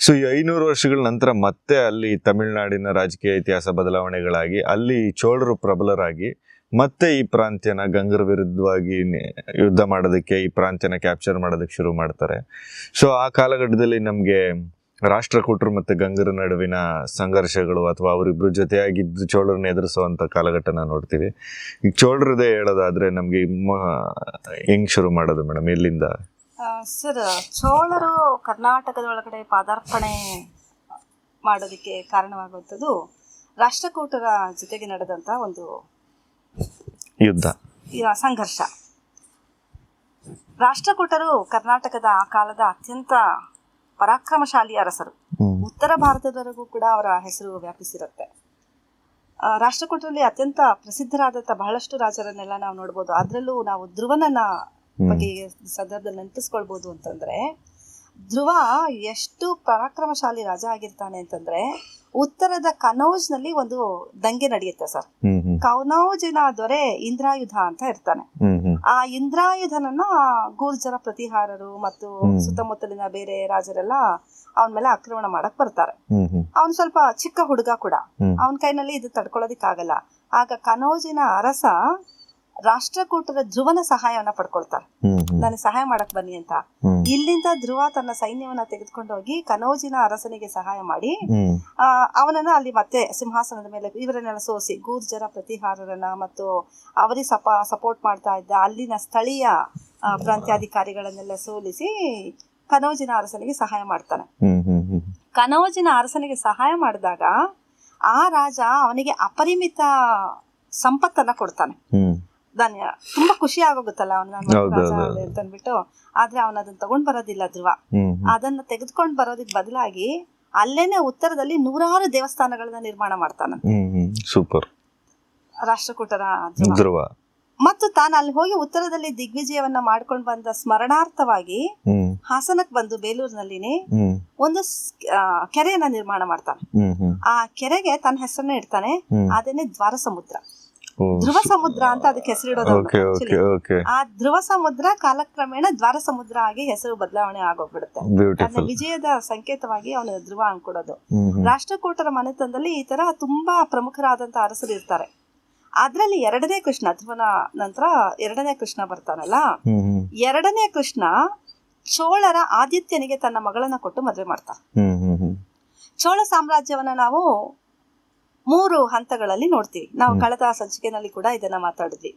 ಸೊ ಈ 500 ವರ್ಷಗಳ ನಂತರ ಮತ್ತೆ ಅಲ್ಲಿ ತಮಿಳುನಾಡಿನ ರಾಜಕೀಯ ಇತಿಹಾಸ ಬದಲಾವಣೆಗಳಾಗಿ ಅಲ್ಲಿ ಚೋಳರು ಪ್ರಬಲರಾಗಿ ಮತ್ತೆ ಈ ಪ್ರಾಂತ್ಯನ ಗಂಗರ ವಿರುದ್ಧವಾಗಿ ಯುದ್ಧ ಮಾಡೋದಕ್ಕೆ, ಈ ಪ್ರಾಂತ್ಯನ ಕ್ಯಾಪ್ಚರ್ ಮಾಡೋದಕ್ಕೆ ಶುರು ಮಾಡ್ತಾರೆ. ಸೊ ಆ ಕಾಲಘಟ್ಟದಲ್ಲಿ ನಮಗೆ ರಾಷ್ಟ್ರಕೂಟರು ಮತ್ತು ಗಂಗರ ನಡುವಿನ ಸಂಘರ್ಷಗಳು ಅಥವಾ ಅವರಿಬ್ರು ಜೊತೆಯಾಗಿದ್ದು ಚೋಳರನ್ನ ಎದುರಿಸುವಂಥ ಕಾಲಘಟ್ಟನ ನೋಡ್ತೀವಿ. ಈಗ ಚೋಳರದೇ ಹೇಳೋದಾದ್ರೆ ನಮಗೆ ಹೆಂಗ್ ಶುರು ಮಾಡೋದು ಮೇಡಮ್, ಎಲ್ಲಿಂದ? ಸರ್, ಚೋಳರು ಕರ್ನಾಟಕದ ಒಳಗಡೆ ಪಾದಾರ್ಪಣೆ ಮಾಡೋದಕ್ಕೆ ಕಾರಣವಾಗುವಂಥದ್ದು ರಾಷ್ಟ್ರಕೂಟರ ಜೊತೆಗೆ ನಡೆದಂಥ ಒಂದು ಯುದ್ಧ, ಸಂಘರ್ಷ. ರಾಷ್ಟ್ರಕೂಟರು ಕರ್ನಾಟಕದ ಆ ಕಾಲದ ಅತ್ಯಂತ ಪರಾಕ್ರಮಶಾಲಿ ಅರಸರು. ಉತ್ತರ ಭಾರತದವರೆಗೂ ಕೂಡ ಅವರ ಹೆಸರು ವ್ಯಾಪಿಸಿರುತ್ತೆ. ರಾಷ್ಟ್ರಕೂಟರಲ್ಲಿ ಅತ್ಯಂತ ಪ್ರಸಿದ್ಧರಾದಂಥ ಬಹಳಷ್ಟು ರಾಜರನ್ನೆಲ್ಲ ನಾವು ನೋಡ್ಬೋದು. ಅದರಲ್ಲೂ ನಾವು ಧ್ರುವನನ್ನ ಬಗ್ಗೆ ಸಂದರ್ಭದಲ್ಲಿ ನೆನಪಿಸ್ಕೊಳ್ಬೋದು ಅಂತಂದ್ರೆ, ಧ್ರುವ ಎಷ್ಟು ಪರಾಕ್ರಮಶಾಲಿ ರಾಜ ಆಗಿರ್ತಾನೆ ಅಂತಂದ್ರೆ, ಉತ್ತರದ ಕನೌಜ್ನಲ್ಲಿ ಒಂದು ದಂಗೆ ನಡೆಯುತ್ತೆ ಸರ್. ಕನೌಜಿನ ದೊರೆ ಇಂದ್ರಾಯುಧ ಅಂತ ಇರ್ತಾನೆ. ಆ ಇಂದ್ರಾಯುಧನನ್ನ ಗೂರ್ಜರ ಪ್ರತಿಹಾರರು ಮತ್ತು ಸುತ್ತಮುತ್ತಲಿನ ಬೇರೆ ರಾಜರೆಲ್ಲ ಅವನ ಮೇಲೆ ಆಕ್ರಮಣ ಮಾಡಕ್ ಬರ್ತಾರೆ. ಅವನು ಸ್ವಲ್ಪ ಚಿಕ್ಕ ಹುಡುಗ ಕೂಡ, ಅವನ ಕೈನಲ್ಲಿ ಇದು ತಡ್ಕೊಳ್ಳೋದಿಕ್ಕಾಗಲ್ಲ. ಆಗ ಕನೌಜಿನ ಅರಸ ರಾಷ್ಟ್ರಕೂಟರ ಧ್ರುವನ ಸಹಾಯವನ್ನ ಪಡ್ಕೊಳ್ತಾರೆ. ನನಗೆ ಸಹಾಯ ಮಾಡಕ್ ಬನ್ನಿ ಅಂತ. ಇಲ್ಲಿಂದ ಧ್ರುವ ತನ್ನ ಸೈನ್ಯವನ್ನ ತೆಗೆದುಕೊಂಡು ಹೋಗಿ ಕನೌಜಿನ ಅರಸನಿಗೆ ಸಹಾಯ ಮಾಡಿ ಅವನನ್ನ ಅಲ್ಲಿ ಮತ್ತೆ ಸಿಂಹಾಸನದ ಮೇಲೆ ಇವರನ್ನೆಲ್ಲ ಸೋಸಿ, ಗೂರ್ಜರ ಪ್ರತಿಹಾರರನ್ನ ಮತ್ತು ಅವರಿಗೆ ಸಪೋರ್ಟ್ ಮಾಡ್ತಾ ಇದ್ದ ಅಲ್ಲಿನ ಸ್ಥಳೀಯ ಪ್ರಾಂತ್ಯಾಧಿಕಾರಿಗಳನ್ನೆಲ್ಲ ಸೋಲಿಸಿ ಕನೌಜಿನ ಅರಸನಿಗೆ ಸಹಾಯ ಮಾಡ್ತಾನೆ. ಕನೌಜಿನ ಅರಸನಿಗೆ ಸಹಾಯ ಮಾಡಿದಾಗ ಆ ರಾಜ ಅವನಿಗೆ ಅಪರಿಮಿತ ಸಂಪತ್ತನ್ನ ಕೊಡ್ತಾನೆ. ತುಂಬಾ ಖುಷಿ ಆಗೋಗುತ್ತಲ್ಲ ಅವನ ಅಂತ ಅಂದ್ಬಿಟ್ಟು. ಆದ್ರೆ ಅವನ ಅದನ್ನ ತಗೊಂಡ್ ಬರೋದಿಲ್ಲ ಧ್ರುವ. ಅದನ್ನ ತೆಗೆದುಕೊಂಡ್ ಬರೋದಕ್ ಬದಲಾಗಿ ಅಲ್ಲೇನೆ ಉತ್ತರದಲ್ಲಿ 100 ದೇವಸ್ಥಾನಗಳನ್ನ ನಿರ್ಮಾಣ ಮಾಡ್ತಾನ. ಸೂಪರ್. ರಾಷ್ಟ್ರಕೂಟರ ಧ್ರುವ ಮತ್ತು ತಾನು ಅಲ್ಲಿ ಹೋಗಿ ಉತ್ತರದಲ್ಲಿ ದಿಗ್ವಿಜಯವನ್ನ ಮಾಡ್ಕೊಂಡ್ ಬಂದ ಸ್ಮರಣಾರ್ಥವಾಗಿ ಹಾಸನಕ್ ಬಂದು ಬೇಲೂರಿನಲ್ಲಿ ಒಂದು ಕೆರೆಯನ್ನ ನಿರ್ಮಾಣ ಮಾಡ್ತಾನೆ. ಆ ಕೆರೆಗೆ ತನ್ನ ಹೆಸರನ್ನ ಇಡ್ತಾನೆ. ಅದೇನೆ ದ್ವಾರ ಸಮುದ್ರ, ಧ್ರುವ ಸಮುದ್ರ ಅಂತ ಅದಕ್ಕೆ ಹೆಸರಿಡೋದು. ಆ ಧ್ರುವ ಸಮುದ್ರ ಕಾಲಕ್ರಮೇಣ ದ್ವಾರ ಸಮುದ್ರ ಆಗಿ ಹೆಸರು ಬದಲಾವಣೆ ಆಗೋಗ್ಬಿಡುತ್ತೆ. ಅದನ್ನ ವಿಜಯದ ಸಂಕೇತವಾಗಿ ಅವನು ಧ್ರುವ ಅನ್ಕೊಡೋದು. ರಾಷ್ಟ್ರಕೂಟರ ಮನೆತನದಲ್ಲಿ ಈ ತರ ತುಂಬಾ ಪ್ರಮುಖರಾದಂತ ಅರಸರು ಇರ್ತಾರೆ. ಅದ್ರಲ್ಲಿ 2ನೇ ಕೃಷ್ಣ, ಧ್ರುವನ ನಂತರ 2ನೇ ಕೃಷ್ಣ ಬರ್ತಾನಲ್ಲ, 2ನೇ ಕೃಷ್ಣ ಚೋಳರ ಆದಿತ್ಯನಿಗೆ ತನ್ನ ಮಗಳನ್ನ ಕೊಟ್ಟು ಮದುವೆ ಮಾಡ್ತಾನೆ. ಚೋಳ ಸಾಮ್ರಾಜ್ಯವನ್ನ ನಾವು 3 ಹಂತಗಳಲ್ಲಿ ನೋಡ್ತೀವಿ. ನಾವು ಕಳೆದ ಸಂಚಿಕೆಯಲ್ಲಿ ಕೂಡ ಇದನ್ನ ಮಾತಾಡಿದ್ವಿ.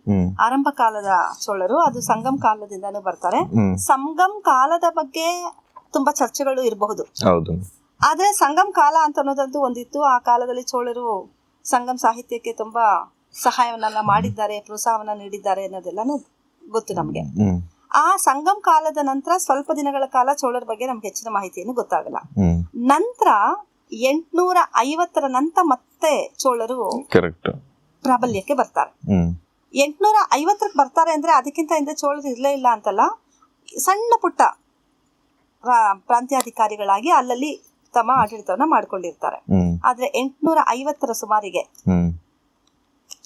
ಆರಂಭ ಕಾಲದ ಚೋಳರು, ಅದು ಸಂಗಮ್ ಕಾಲದಿಂದಾನು ಬರ್ತಾರೆ. ಸಂಗಮ್ ಕಾಲದ ಬಗ್ಗೆ ತುಂಬಾ ಚರ್ಚೆಗಳು ಇರಬಹುದು. ಆದ್ರೆ ಸಂಗಮ್ ಕಾಲ ಅಂತ ಅನ್ನೋದಂತೂ ಒಂದಿತ್ತು. ಆ ಕಾಲದಲ್ಲಿ ಚೋಳರು ಸಂಗಮ್ ಸಾಹಿತ್ಯಕ್ಕೆ ತುಂಬಾ ಸಹಾಯವನ್ನೆಲ್ಲ ಮಾಡಿದ್ದಾರೆ, ಪ್ರೋತ್ಸಾಹವನ್ನ ನೀಡಿದ್ದಾರೆ ಅನ್ನೋದೆಲ್ಲಾನು ಗೊತ್ತು ನಮ್ಗೆ. ಆ ಸಂಗಮ್ ಕಾಲದ ನಂತರ ಸ್ವಲ್ಪ ದಿನಗಳ ಕಾಲ ಚೋಳರ ಬಗ್ಗೆ ನಮ್ಗೆ ಹೆಚ್ಚಿನ ಮಾಹಿತಿಯನ್ನು ಗೊತ್ತಾಗಲ್ಲ. ನಂತರ 850 ನಂತರ ಮತ್ತೆ ಚೋಳರು ಪ್ರಾಬಲ್ಯಕ್ಕೆ ಬರ್ತಾರೆ. 850 ಬರ್ತಾರೆ ಅಂದ್ರೆ ಅದಕ್ಕಿಂತ ಹಿಂದೆ ಚೋಳರು ಇರ್ಲೇ ಇಲ್ಲ ಅಂತಲ್ಲ. ಸಣ್ಣ ಪುಟ್ಟ ಪ್ರಾಂತ್ಯಾಧಿಕಾರಿಗಳಾಗಿ ಅಲ್ಲಲ್ಲಿ ತಮ್ಮ ಆಡಳಿತವನ್ನ ಮಾಡ್ಕೊಂಡಿರ್ತಾರೆ. ಆದ್ರೆ 850 ಸುಮಾರಿಗೆ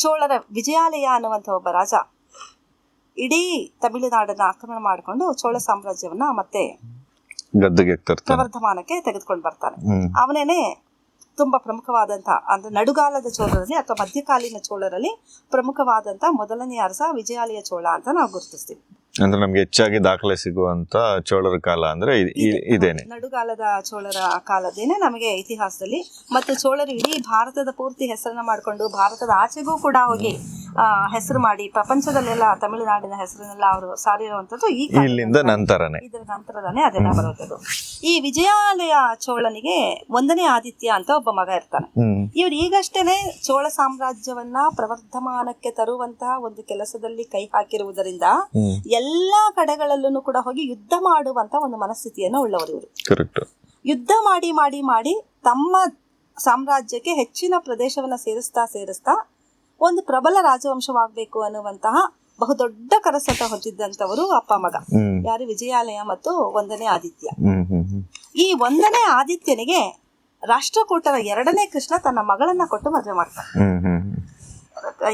ಚೋಳರ ವಿಜಯಾಲಯ ಅನ್ನುವಂಥ ಒಬ್ಬ ರಾಜ ಇಡೀ ತಮಿಳುನಾಡನ್ನ ಆಕ್ರಮಣ ಮಾಡಿಕೊಂಡು ಚೋಳ ಸಾಮ್ರಾಜ್ಯವನ್ನ ಮತ್ತೆ ಪ್ರವರ್ಧಮಾನಕ್ಕೆ ತೆಗೆದುಕೊಂಡು ಬರ್ತಾನೆ. ಅವನೇನೆ ತುಂಬಾ ಪ್ರಮುಖವಾದಂತ, ಅಂದ್ರೆ ನಡುಗಾಲದ ಚೋಳರಲ್ಲಿ ಅಥವಾ ಮಧ್ಯಕಾಲೀನ ಚೋಳರಲ್ಲಿ ಪ್ರಮುಖವಾದಂತ ಮೊದಲನೇ ಅರಸ ವಿಜಯಾಲಯ ಚೋಳ ಅಂತ ನಾವು ಗುರುತಿಸ್ತೀವಿ. ಅಂದ್ರೆ ನಮ್ಗೆ ಹೆಚ್ಚಾಗಿ ದಾಖಲೆ ಸಿಗುವಂತ ಚೋಳರ ಕಾಲ ಅಂದ್ರೆ ಇದೇನೆ, ನಡುಗಾಲದ ಚೋಳರ ಕಾಲದೇನೆ ನಮಗೆ ಇತಿಹಾಸದಲ್ಲಿ. ಮತ್ತು ಚೋಳರು ಇಡೀ ಭಾರತದ ಪೂರ್ತಿ ಹೆಸರನ್ನ ಮಾಡಿಕೊಂಡು ಭಾರತದ ಆಚೆಗೂ ಕೂಡ ಹೋಗಿ ಹೆಸರು ಮಾಡಿ ಪ್ರಪಂಚದಲ್ಲೆಲ್ಲ ತಮಿಳುನಾಡಿನ ಹೆಸರನ್ನೆಲ್ಲ ಅವರು ಸಾರಿರುವಂತದ್ದು ಇಲ್ಲಿಂದ ನಂತರನೇ, ಇದರ ನಂತರನೇ ಅದೆಲ್ಲ ಬರುವಂತದ್ದು. ಈ ವಿಜಯಾಲಯ ಚೋಳನಿಗೆ 1ನೇ ಆದಿತ್ಯ ಅಂತ ಒಬ್ಬ ಮಗ ಇರ್ತಾನೆ. ಇವ್ರು ಈಗಷ್ಟೇನೆ ಚೋಳ ಸಾಮ್ರಾಜ್ಯವನ್ನ ಪ್ರವರ್ಧಮಾನಕ್ಕೆ ತರುವಂತಹ ಒಂದು ಕೆಲಸದಲ್ಲಿ ಕೈ ಹಾಕಿರುವುದರಿಂದ ಎಲ್ಲಾ ಕಡೆಗಳಲ್ಲೂ ಕೂಡ ಹೋಗಿ ಯುದ್ಧ ಮಾಡುವಂತ ಒಂದು ಮನಸ್ಥಿತಿಯನ್ನು ಉಳ್ಳವರು ಇವರು. ಯುದ್ಧ ಮಾಡಿ ಮಾಡಿ ಮಾಡಿ ತಮ್ಮ ಸಾಮ್ರಾಜ್ಯಕ್ಕೆ ಹೆಚ್ಚಿನ ಪ್ರದೇಶವನ್ನ ಸೇರಿಸ್ತಾ ಒಂದು ಪ್ರಬಲ ರಾಜವಂಶವಾಗಬೇಕು ಅನ್ನುವಂತಹ ಬಹುದೊಡ್ಡ ಕನಸನ್ನು ಹೊಂದಿದ್ದಂಥವರು ಅಪ್ಪ ಮಗ. ಯಾರು? ವಿಜಯಾಲಯ ಮತ್ತು 1ನೇ ಆದಿತ್ಯ. ಈ 1ನೇ ಆದಿತ್ಯನಿಗೆ ರಾಷ್ಟ್ರಕೂಟರ 2ನೇ ಕೃಷ್ಣ ತನ್ನ ಮಗಳನ್ನ ಕೊಟ್ಟು ಮದುವೆ ಮಾಡ್ತಾನೆ.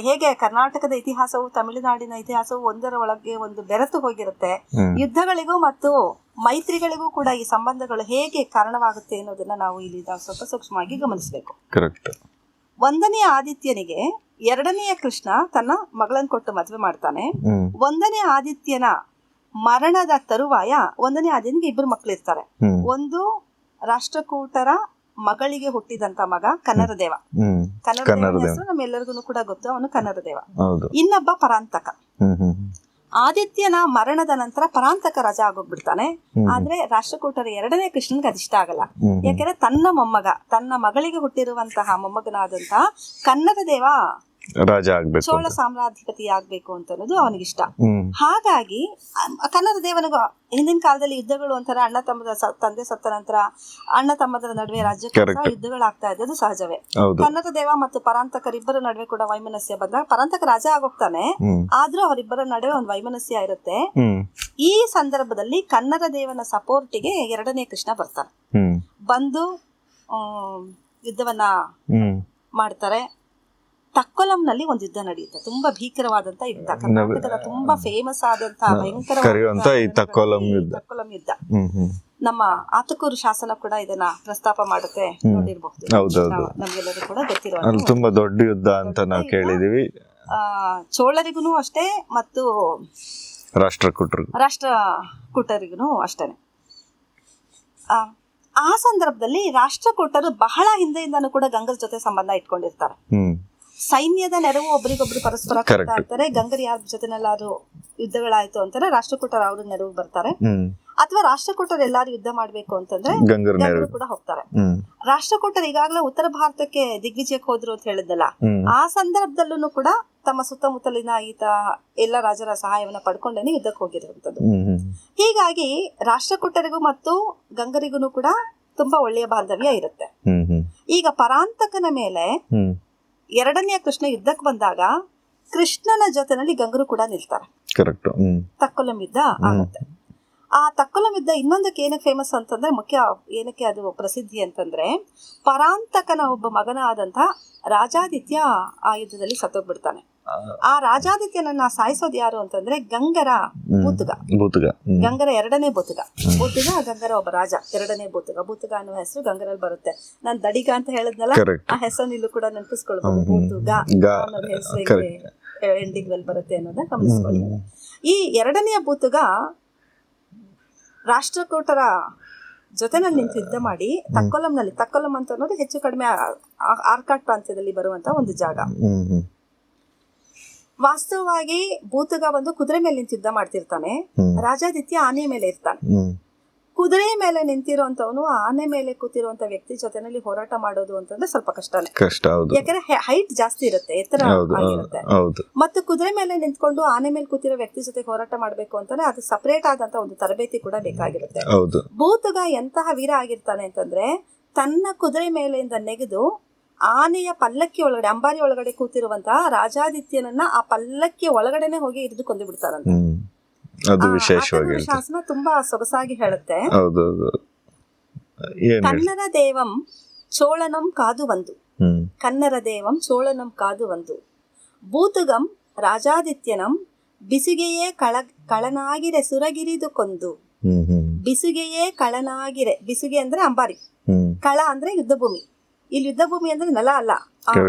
ಹೇಗೆ ಕರ್ನಾಟಕದ ಇತಿಹಾಸವು ತಮಿಳುನಾಡಿನ ಇತಿಹಾಸವು ಒಂದರ ಒಳಗೆ ಒಂದು ಬೆರೆತು ಹೋಗಿರುತ್ತೆ, ಯುದ್ಧಗಳಿಗೂ ಮತ್ತು ಮೈತ್ರಿಗಳಿಗೂ ಕೂಡ ಈ ಸಂಬಂಧಗಳು ಹೇಗೆ ಕಾರಣವಾಗುತ್ತೆ ಅನ್ನೋದನ್ನ ನಾವು ಇಲ್ಲಿ ಸ್ವಲ್ಪ ಸೂಕ್ಷ್ಮವಾಗಿ ಗಮನಿಸಬೇಕು. ಕರೆಕ್ಟ್. 1ನೇ ಆದಿತ್ಯನಿಗೆ 2ನೇ ಕೃಷ್ಣ ತನ್ನ ಮಗಳನ್ನು ಕೊಟ್ಟು ಮದುವೆ ಮಾಡ್ತಾನೆ. 1ನೇ ಆದಿತ್ಯನ ಮರಣದ ತರುವಾಯ 1ನೇ ಆದಿತ್ಯನಿಗೆ 2 ಮಕ್ಕಳಿರ್ತಾರೆ. ಒಂದು ರಾಷ್ಟ್ರಕೂಟರ ಮಗಳಿಗೆ ಹುಟ್ಟಿದಂತ ಮಗ ಕನ್ನರದೇವ. ಕನ್ನರದೇವ ಹೆಸರು ನಮ್ಮೆಲ್ಲರಿಗೂ ಕೂಡ ಗೊತ್ತು, ಅವನು ಕನ್ನರದೇವ. ಇನ್ನೊಬ್ಬ ಪರಾಂತಕ. ಆದಿತ್ಯನ ಮರಣದ ನಂತರ ಪರಾಂತಕ ರಾಜ ಆಗೋಗ್ಬಿಡ್ತಾನೆ. ಆದ್ರೆ ರಾಷ್ಟ್ರಕೂಟರ 2ನೇ ಕೃಷ್ಣನ್ಗೆ ಅದಿಷ್ಟ ಆಗಲ್ಲ. ಯಾಕೆಂದ್ರೆ ತನ್ನ ಮಗಳಿಗೆ ಹುಟ್ಟಿರುವಂತಹ ಮೊಮ್ಮಗನಾದಂತಹ ಕನ್ನರದೇವ ರಾಜ ಆಗ್ಬೇಕು, ಚೋಳ ಸಾಮ್ರಾಧಿಪತಿ ಆಗ್ಬೇಕು ಅಂತ ಅನ್ನೋದು ಅವನಿಗಿಷ್ಟ. ಹಾಗಾಗಿ ಕನ್ನಡ ದೇವನಿಗೂ ಹಿಂದಿನ ಕಾಲದಲ್ಲಿ ಯುದ್ಧಗಳು ಒಂಥರ ಅಣ್ಣ ತಮ್ಮದ ತಂದೆ ಸತ್ತ ನಂತರ ಅಣ್ಣ ತಮ್ಮದರ ನಡುವೆ ರಾಜ್ಯಕ್ಕೋಸ್ಕರ ಯುದ್ಧಗಳಾಗ್ತಾ ಇದ್ದದ್ದು ಸಹಜವೇ. ಕನ್ನಡ ದೇವ ಮತ್ತು ಪರಾಂತಕರಿಬ್ಬರ ನಡುವೆ ಕೂಡ ವೈಮನಸ್ಯ ಬಂದಾಗ ಪರಾಂತಕ ರಾಜ ಆಗೋಗ್ತಾನೆ, ಆದ್ರೂ ಅವರಿಬ್ಬರ ನಡುವೆ ಒಂದು ವೈಮನಸ್ಯ ಇರುತ್ತೆ. ಈ ಸಂದರ್ಭದಲ್ಲಿ ಕನ್ನಡ ದೇವನ ಸಪೋರ್ಟಿಗೆ 2ನೇ ಕೃಷ್ಣ ಬರ್ತಾನೆ. ಬಂದು ಯುದ್ಧವನ್ನ ಮಾಡ್ತಾರೆ. ತಕ್ಕೊಲಂನಲ್ಲಿ ಒಂದು ಯುದ್ಧ ನಡೆಯುತ್ತೆ, ತುಂಬಾ ಭೀಕರವಾದಂತ ಯುದ್ಧ, ಕರ್ನಾಟಕದ ತುಂಬಾ ಫೇಮಸ್ ಆದಂತಹ ಭಯಂಕರವಾದ ತಕ್ಕೊಲಂ ಯುದ್ಧ. ನಮ್ಮ ಆತಕೂರು ಶಾಸನ ಕೂಡ ಇದನ್ನ ಪ್ರಸ್ತಾಪ ಮಾಡುತ್ತೆ, ನೋಡಿರಬಹುದು. ನಮ್ಗೆಲ್ಲರೂ ಕೂಡ ಗೊತ್ತಿರೋ ತುಂಬಾ ದೊಡ್ಡ ಯುದ್ಧ ಅಂತ ನಾವು ಕೇಳಿದೀವಿ. ಚೋಳರಿಗೂ ಅಷ್ಟೇ ಮತ್ತು ರಾಷ್ಟ್ರಕೂಟರಿಗೂ ಅಷ್ಟೇನೆ. ಆ ಸಂದರ್ಭದಲ್ಲಿ ರಾಷ್ಟ್ರಕೂಟರು ಬಹಳ ಹಿಂದೆಯಿಂದನೂ ಕೂಡ ಗಂಗರ ಜೊತೆ ಸಂಬಂಧ ಇಟ್ಕೊಂಡಿರ್ತಾರೆ. ಸೈನ್ಯದ ನೆರವು ಒಬ್ರಿಗೊಬ್ರು ಪರಸ್ಪರ ಕೊಡ್ತಾ ಇರ್ತಾರೆ. ಗಂಗರು ಯಾರ ಜೊತೆನೆಲ್ಲಾರು ಯುದ್ಧಗಳಾಯ್ತು ಅಂತಾರೆ, ರಾಷ್ಟ್ರಕೂಟರು ಅವ್ರ ನೆರವು ಬರ್ತಾರೆ. ಅಥವಾ ರಾಷ್ಟ್ರಕೂಟರು ಎಲ್ಲಾರು ಯುದ್ಧ ಮಾಡ್ಬೇಕು ಅಂತಂದ್ರೆ ಗಂಗರು ಕೂಡ ಹೋಗ್ತಾರೆ. ರಾಷ್ಟ್ರಕೂಟರು ಈಗಾಗಲೇ ಉತ್ತರ ಭಾರತಕ್ಕೆ ದಿಗ್ವಿಜಯಕ್ಕೆ ಹೋದ್ರು ಅಂತ ಹೇಳಿದ್ದಲ್ಲ, ಆ ಸಂದರ್ಭದಲ್ಲೂ ಕೂಡ ತಮ್ಮ ಸುತ್ತಮುತ್ತಲಿನ ಎಲ್ಲ ರಾಜರ ಸಹಾಯವನ್ನ ಪಡ್ಕೊಂಡೇನೆ ಯುದ್ಧಕ್ಕೆ ಹೋಗಿರುವಂತದ್ದು. ಹೀಗಾಗಿ ರಾಷ್ಟ್ರಕೂಟರಿಗೂ ಮತ್ತು ಗಂಗರಿಗೂ ಕೂಡ ತುಂಬಾ ಒಳ್ಳೆಯ ಬಾಂಧವ್ಯ ಇರುತ್ತೆ. ಈಗ ಪರಾಂತಕನ ಮೇಲೆ 2ನೇ ಕೃಷ್ಣ ಯುದ್ಧಕ್ಕೆ ಬಂದಾಗ ಕೃಷ್ಣನ ಜೊತೆನಲ್ಲಿ ಗಂಗರು ಕೂಡ ನಿಲ್ತಾರೆ. ತಕ್ಕೊಲಂ ಯುದ್ಧ ಆಗುತ್ತೆ. ಆ ತಕ್ಕೊಲಂ ಯುದ್ಧ ಇನ್ನೊಂದಕ್ಕೆ ಏನಕ್ಕೆ ಫೇಮಸ್ ಅಂತಂದ್ರೆ, ಮುಖ್ಯ ಏನಕ್ಕೆ ಅದು ಪ್ರಸಿದ್ಧಿ ಅಂತಂದ್ರೆ, ಪರಾಂತಕನ ಒಬ್ಬ ಮಗನಾದಂತ ರಾಜಾದಿತ್ಯ ಆ ಯುದ್ಧದಲ್ಲಿ ಸತ್ತೋಗ್ಬಿಡ್ತಾನೆ. ಆ ರಾಜಾದಿತ್ಯನನ್ನ ಸಾಯಿಸೋದು ಯಾರು ಅಂತಂದ್ರೆ ಗಂಗರ ಬೂತುಗ. ಗಂಗರ 2ನೇ ಬೂತುಗ. ಗಂಗರ ಒಬ್ಬ ರಾಜ 2ನೇ ಬೂತುಗ ಅನ್ನೋ ಹೆಸರು ಗಂಗರಲ್ಲಿ ಬರುತ್ತೆ. ನಾನ್ ದಡಿಗ ಅಂತ ಹೇಳಿದ್ನಲ್ಲ, ಆ ಹೆಸರನ್ನು ಇಲ್ಲೂ ಕೂಡ ನೆನಪಿಸ್ಕೊಳ್ಬಹುದು. ಬೂತುಗ ಅನ್ನೋ ಹೆಸರು ಎಂಡಿಂಗ್ ಅಲ್ಲಿ ಬರುತ್ತೆ ಅನ್ನೋದನ್ನ ಗಮನಿಸ್ಕೊಳ್ಳಿ. ಈ 2ನೇ ಬೂತುಗ ರಾಷ್ಟ್ರಕೂಟರ ಜೊತೆನಲ್ಲಿ ನಿಂತು ಯುದ್ಧ ಮಾಡಿ ತಕ್ಕೊಲಂ ಅಂತ ಅನ್ನೋದು ಹೆಚ್ಚು ಕಡಿಮೆ ಆರ್ಕಾಟ್ ಪ್ರಾಂತ್ಯದಲ್ಲಿ ಬರುವಂತ ಒಂದು ಜಾಗ. ವಾಸ್ತವವಾಗಿ ಬೂತುಗ ಬಂದು ಕುದುರೆ ಮೇಲೆ ನಿಂತು ಯುದ್ಧ ಮಾಡ್ತಿರ್ತಾನೆ, ರಾಜಾದಿತ್ಯ ಆನೆ ಮೇಲೆ ಇರ್ತಾನೆ. ಕುದುರೆ ಮೇಲೆ ನಿಂತಿರುವಂತವನು ಆನೆ ಮೇಲೆ ಕೂತಿರುವಂತ ವ್ಯಕ್ತಿ ಜೊತೆನಲ್ಲಿ ಹೋರಾಟ ಮಾಡೋದು ಅಂತಂದ್ರೆ ಸ್ವಲ್ಪ ಕಷ್ಟನೇ. ಯಾಕಂದ್ರೆ ಹೈಟ್ ಜಾಸ್ತಿ ಇರುತ್ತೆ, ಎತ್ತರ ಆಗಿರುತ್ತೆ. ಮತ್ತು ಕುದುರೆ ಮೇಲೆ ನಿಂತ್ಕೊಂಡು ಆನೆ ಮೇಲೆ ಕೂತಿರೋ ವ್ಯಕ್ತಿ ಜೊತೆ ಹೋರಾಟ ಮಾಡ್ಬೇಕು ಅಂತಂದ್ರೆ ಅದು ಸಪರೇಟ್ ಆದಂತ ಒಂದು ತರಬೇತಿ ಕೂಡ ಬೇಕಾಗಿರುತ್ತೆ. ಬೂತುಗ ಎಂತಹ ವೀರ ಆಗಿರ್ತಾನೆ ಅಂತಂದ್ರೆ, ತನ್ನ ಕುದುರೆ ಮೇಲೆಯಿಂದ ನೆಗೆದು ಆನೆಯ ಪಲ್ಲಕ್ಕಿ ಒಳಗಡೆ, ಅಂಬಾರಿ ಒಳಗಡೆ ಕೂತಿರುವಂತಹ ರಾಜಾದಿತ್ಯನನ್ನ ಆ ಪಲ್ಲಕ್ಕಿ ಒಳಗಡೆನೆ ಹೋಗಿ ಹಿಡಿದು ಕೊಂದು ಬಿಡ್ತಾರಂತೆ. ಶಾಸನ ತುಂಬಾ ಸೊಗಸಾಗಿ ಹೇಳುತ್ತೆ. ಕನ್ನರ ದೇವಂ ಚೋಳನಂ ಕಾದು ಬಂದು, ಕನ್ನರ ದೇವಂ ಚೋಳನಂ ಕಾದು ಬಂದು, ಬೂತುಗಂ ರಾಜಾದಿತ್ಯನಂ ಬಿಸುಗೆಯೇ ಕಳನಾಗಿರೆ ಸುರಗಿರಿದು ಕೊಂದು. ಬಿಸುಗೆಯೇ ಕಳನಾಗಿರೆ, ಬಿಸುಗೆ ಅಂದ್ರೆ ಅಂಬಾರಿ, ಕಳ ಅಂದ್ರೆ ಯುದ್ಧ ಭೂಮಿ. ಇಲ್ಲಿ ಯುದ್ಧ ಭೂಮಿ ಅಂದ್ರೆ ನೆಲ ಅಲ್ಲ,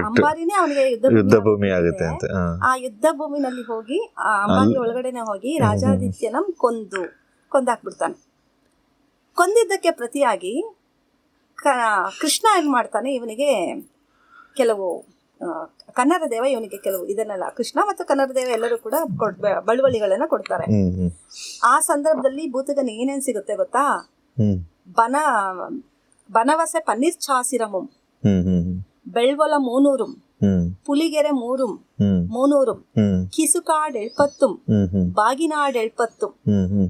ಅಂಬಾರಿನೇ ಅವನಿಗೆ ಯುದ್ಧ ಭೂಮಿ ಆಗುತ್ತೆ ಅಂತ. ಆ ಯುದ್ಧ ಭೂಮಿನಲ್ಲಿ ಹೋಗಿ ಆ ಅಂಬಾರಿ ಒಳಗಡೆನೆ ಹೋಗಿ ರಾಜಾದಿತ್ಯನಂ ಕೊಂದಾಕ್ಬಿಡ್ತಾನೆ. ಕೊಂದಿದ್ದಕ್ಕೆ ಪ್ರತಿಯಾಗಿ ಕೃಷ್ಣ ಏನ್ ಮಾಡ್ತಾನೆ, ಇವನಿಗೆ ಕೆಲವು ಕನ್ನಡ ದೇವ ಇವನಿಗೆ ಕೆಲವು ಇದನ್ನೆಲ್ಲ, ಕೃಷ್ಣ ಮತ್ತು ಕನ್ನಡ ದೇವ ಎಲ್ಲರೂ ಕೂಡ ಬಳುವಳಿಗಳನ್ನ ಕೊಡ್ತಾರೆ. ಆ ಸಂದರ್ಭದಲ್ಲಿ ಬೂತುಗನ ಏನೇನ್ ಸಿಗುತ್ತೆ ಗೊತ್ತಾ? ಬನವಸೆ ಪನ್ನೀರ್ ಚಾಸಿರಮುಂ, ಬೆಳ್ವೊಲ 300, ಪುಲಿಗೆರೆ 300, ಕಿಸುಕಾಡ್ 70, ಬಾಗಿನಾಡ್ 70,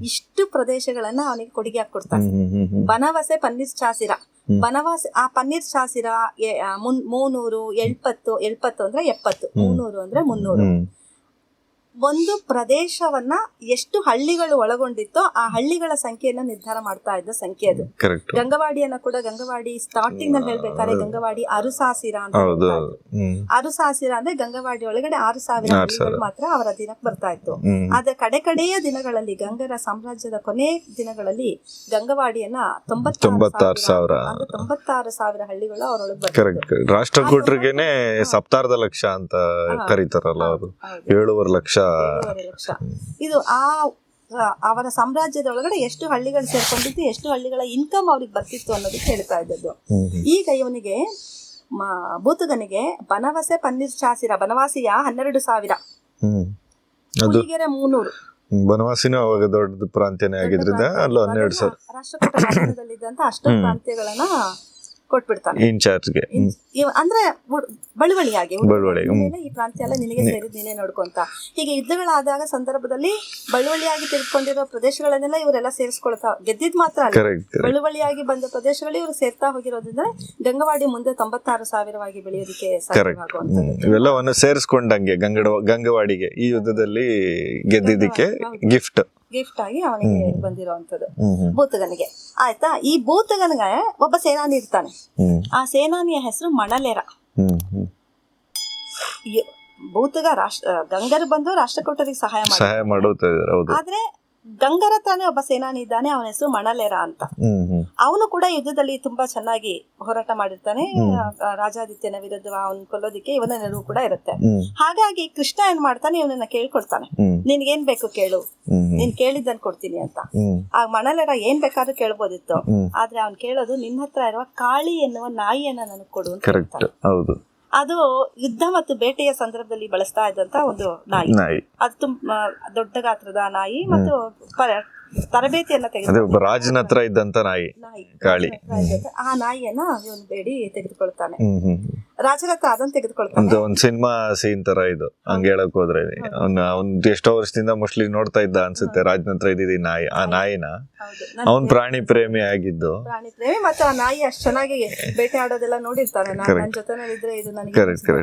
ಇಷ್ಟು ಪ್ರದೇಶಗಳನ್ನ ಅವನಿಗೆ ಕೊಡುಗೆ ಕೊಡ್ತಾನೆ. ಬನವಸೆ ಪನ್ನೀರ್ ಚಾಸಿರ, ಬನವಾಸ ಆ ಪನ್ನೀರ್ ಚಾಸಿರ 300, 70 ಅಂದ್ರೆ 70, 300 ಅಂದ್ರೆ 300. ಒಂದು ಪ್ರದೇಶವನ್ನ ಎಷ್ಟು ಹಳ್ಳಿಗಳು ಒಳಗೊಂಡಿತ್ತೋ ಆ ಹಳ್ಳಿಗಳ ಸಂಖ್ಯೆಯನ್ನ ನಿರ್ಧಾರ ಮಾಡ್ತಾ ಇದ್ದ ಸಂಖ್ಯೆ ಅದು. ಕರೆಕ್ಟ್. ಗಂಗವಾಡಿಯನ್ನ ಕೂಡ ಗಂಗವಾಡಿ ಸ್ಟಾರ್ಟಿಂಗ್ ನಲ್ಲಿ ಹೇಳ್ಬೇಕಾದ್ರೆ ಗಂಗವಾಡಿ ಅರುಸಾಸಿರ ಅಂತ ಹೌದು. ಹೇಳ್ತಾ ಇದ್ರು. ಅರುಸಾಸಿರ ಅಂದ್ರೆ ಗಂಗವಾಡಿ ಒಳಗಡೆ 6,000 ಹಳ್ಳಿಗಳು ಮಾತ್ರ ಅವರ ಅಧೀನಕ್ಕೆ ಬರ್ತಾ ಇತ್ತು. ಆದ್ರೆ ಕಡೆಯ ದಿನಗಳಲ್ಲಿ ಗಂಗರ ಸಾಮ್ರಾಜ್ಯದ ಕೊನೆ ದಿನಗಳಲ್ಲಿ ಗಂಗವಾಡಿಯನ್ನ 96,000 ಹಳ್ಳಿಗಳು ಅವರೊಳಗೆ ಬರ್ತಾರೆ. ಕರೆಕ್ಟ್. ರಾಷ್ಟ್ರಕೂಟರಿಗೆನೆ ಸಪ್ತಾರ್ಧ ಲಕ್ಷ ಅಂತ ಕರೀತಾರಲ್ಲ ಅವರು, 7.5 ಲಕ್ಷ. ಇದು ಅವರ ಸಾಮ್ರಾಜ್ಯದ ಒಳಗಡೆ ಎಷ್ಟು ಹಳ್ಳಿಗಳು ಸೇರ್ಕೊಂಡಿದ್ದು, ಎಷ್ಟು ಹಳ್ಳಿಗಳ ಇನ್ಕಮ್ ಅವ್ರಿಗೆ ಬರ್ತಿತ್ತು ಅನ್ನೋದಕ್ಕೆ ಹೇಳ್ತಾ ಇದ್ದದ್ದು. ಈಗ ಇವನಿಗೆ ಬೂತುಗನಿಗೆ ಬನವಸೆ ಪನ್ನೀರ್ಚಾಸಿರ ಬನವಾಸಿಯ 12,000, ಹುಲಿಗೆರೆ 300. ಬನವಾಸಿನೂ ಅವಾಗ ದೊಡ್ಡ ಪ್ರಾಂತ್ಯನೇ ಆಗಿದ್ರಿಂದ ಅಲ್ಲೂ 12,000 ರಾಷ್ಟ್ರಕೂಟ ಶಾಸನದಲ್ಲಿದ್ದಂತ ಅಷ್ಟು ಪ್ರಾಂತ್ಯಗಳನ್ನ ಕೊಟ್ಬಿಡ್ತಾನೆ ಇನ್ಚಾರ್ಜ್ಗೆ. ಅಂದ್ರೆ ಬಳುವಳಿಯಾಗಿ ಈ ಪ್ರಾಂತ್ಯ ಎಲ್ಲ ನಿನಗೆ ಸೇರಿದ್ ನೀನೇ ನೋಡ್ಕೊಂತ. ಹೀಗೆ ಯುದ್ಧಗಳಾದಾಗ ಸಂದರ್ಭದಲ್ಲಿ ಬಳುವಳಿಯಾಗಿ ತಿಳ್ಕೊಂಡಿರೋ ಪ್ರದೇಶಗಳನ್ನೆಲ್ಲ ಇವರೆಲ್ಲ ಸೇರಿಸ್ಕೊಳ್ತಾ ಗೆದ್ದಿದ್ ಮಾತ್ರ ಅಲ್ಲ, ಬಳುವಳಿಯಾಗಿ ಬಂದ ಪ್ರದೇಶಗಳು ಇವರು ಸೇರ್ತಾ ಹೋಗಿರೋದ್ರಿಂದ ಗಂಗವಾಡಿ ಮುಂದೆ 96,000 ಬೆಳೆಯೋದಕ್ಕೆ ಸಾಧ್ಯವಾಗುವಂತದ್ದು. ಇವೆಲ್ಲವನ್ನು ಸೇರಿಸ್ಕೊಂಡಂಗೆ ಗಂಗವಾಡಿಗೆ ಈ ಯುದ್ಧದಲ್ಲಿ ಗೆದ್ದಿದ್ದಕ್ಕೆ ಗಿಫ್ಟ್ ಆಗಿ ಅವನಿಗೆ ಬಂದಿರುವಂತದ್ದು ಬೂತಗನಿಗೆ. ಆಯ್ತಾ, ಈ ಬೂತಗನಿಗೆ ಒಬ್ಬ ಸೇನಾನಿ ಇರ್ತಾನೆ. ಆ ಸೇನಾನಿಯ ಹೆಸರು ಮಣಲೇರ. ಬೂತಗ ಗಂಗರು ಬಂದು ರಾಷ್ಟ್ರಕೂಟರಿಗೆ ಸಹಾಯ ಮಾಡುತ್ತಾರೆ. ಆದ್ರೆ ಗಂಗರ ತಾನೇ ಒಬ್ಬ ಸೇನಾನಿ ಇದ್ದಾನೆ, ಅವನ ಹೆಸರು ಮಣಲೇರ ಅಂತ. ಅವನು ಕೂಡ ಯುದ್ಧದಲ್ಲಿ ತುಂಬಾ ಚೆನ್ನಾಗಿ ಹೋರಾಟ ಮಾಡಿರ್ತಾನೆ. ರಾಜಾದಿತ್ಯನ ವಿರುದ್ಧ ಅವನ್ ಕೊಲ್ಲೋದಿಕ್ಕೆ ಇವನ ನೆರವು ಕೂಡ ಇರುತ್ತೆ. ಹಾಗಾಗಿ ಕೃಷ್ಣ ಏನ್ ಮಾಡ್ತಾನೆ, ಇವನನ್ನ ಕೇಳ್ಕೊಳ್ತಾನೆ, ನಿನ್ಗೇನ್ ಬೇಕು ಕೇಳು, ನೀನ್ ಕೇಳಿದ್ದನ್ ಕೊಡ್ತೀನಿ ಅಂತ. ಆ ಮಣಲೇರ ಏನ್ ಬೇಕಾದ್ರೂ ಕೇಳ್ಬೋದಿತ್ತು, ಆದ್ರೆ ಅವ್ನ್ ಕೇಳೋದು ನಿನ್ನ ಹತ್ರ ಇರುವ ಕಾಳಿ ಎನ್ನುವ ನಾಯಿಯನ್ನ ನನಗ್ ಕೊಡು ಅಂತ ಹೇಳ್ತಾನೆ. ಅದು ಯುದ್ಧ ಮತ್ತು ಬೇಟೆಯ ಸಂದರ್ಭದಲ್ಲಿ ಬಳಸ್ತಾ ಇದ್ದಂತ ಒಂದು ನಾಯಿ. ಅದು ತುಂಬಾ ದೊಡ್ಡ ಗಾತ್ರದ ನಾಯಿ ಮತ್ತು ತರಬೇತಿಯನ್ನ ತೆಗೆದು ರಾಜನ ಹತ್ರ ಇದ್ದಂತ ನಾಯಿ ಕಾಳಿ. ಆ ನಾಯಿಯನ್ನ ಇವನು ಬೇಡಿ ತೆಗೆದುಕೊಳ್ತಾನೆ. ರಾಜನ ಹತ್ರ ಅದನ್ನ ತೆಗೆದುಕೊಳ್ತಾನೆ. ಒಂದ್ ಸಿನಿಮಾ ಸೀನ್ ತರ ಇದು, ಹಂಗ ಹೇಳಕ್ ಹೋದ್ರೆ ಅವ್ನ್ ಎಷ್ಟೋ ವರ್ಷದಿಂದ ಮೋಸ್ಟ್ಲಿ ನೋಡ್ತಾ ಇದ್ದ ಅನ್ಸುತ್ತೆ, ರಾಜನ ಹತ್ರ ಇದ್ದಿದ್ದು ನಾಯಿ. ಆ ನಾಯಿನ ಅವನ್ ಪ್ರಾಣಿ ಪ್ರೇಮಿ ಆಗಿದ್ದು, ಪ್ರಾಣಿ ಪ್ರೇಮಿ ಮತ್ತು ಆ ನಾಯಿ ಅಷ್ಟ್ ಚೆನ್ನಾಗಿ ಬೇಟೆ ಆಡೋದೆಲ್ಲ ನೋಡಿರ್ತಾನೆ. ನನ್ನ ಜೊತೆ ಇದ್ರೆ ಇದು ನನಗೆ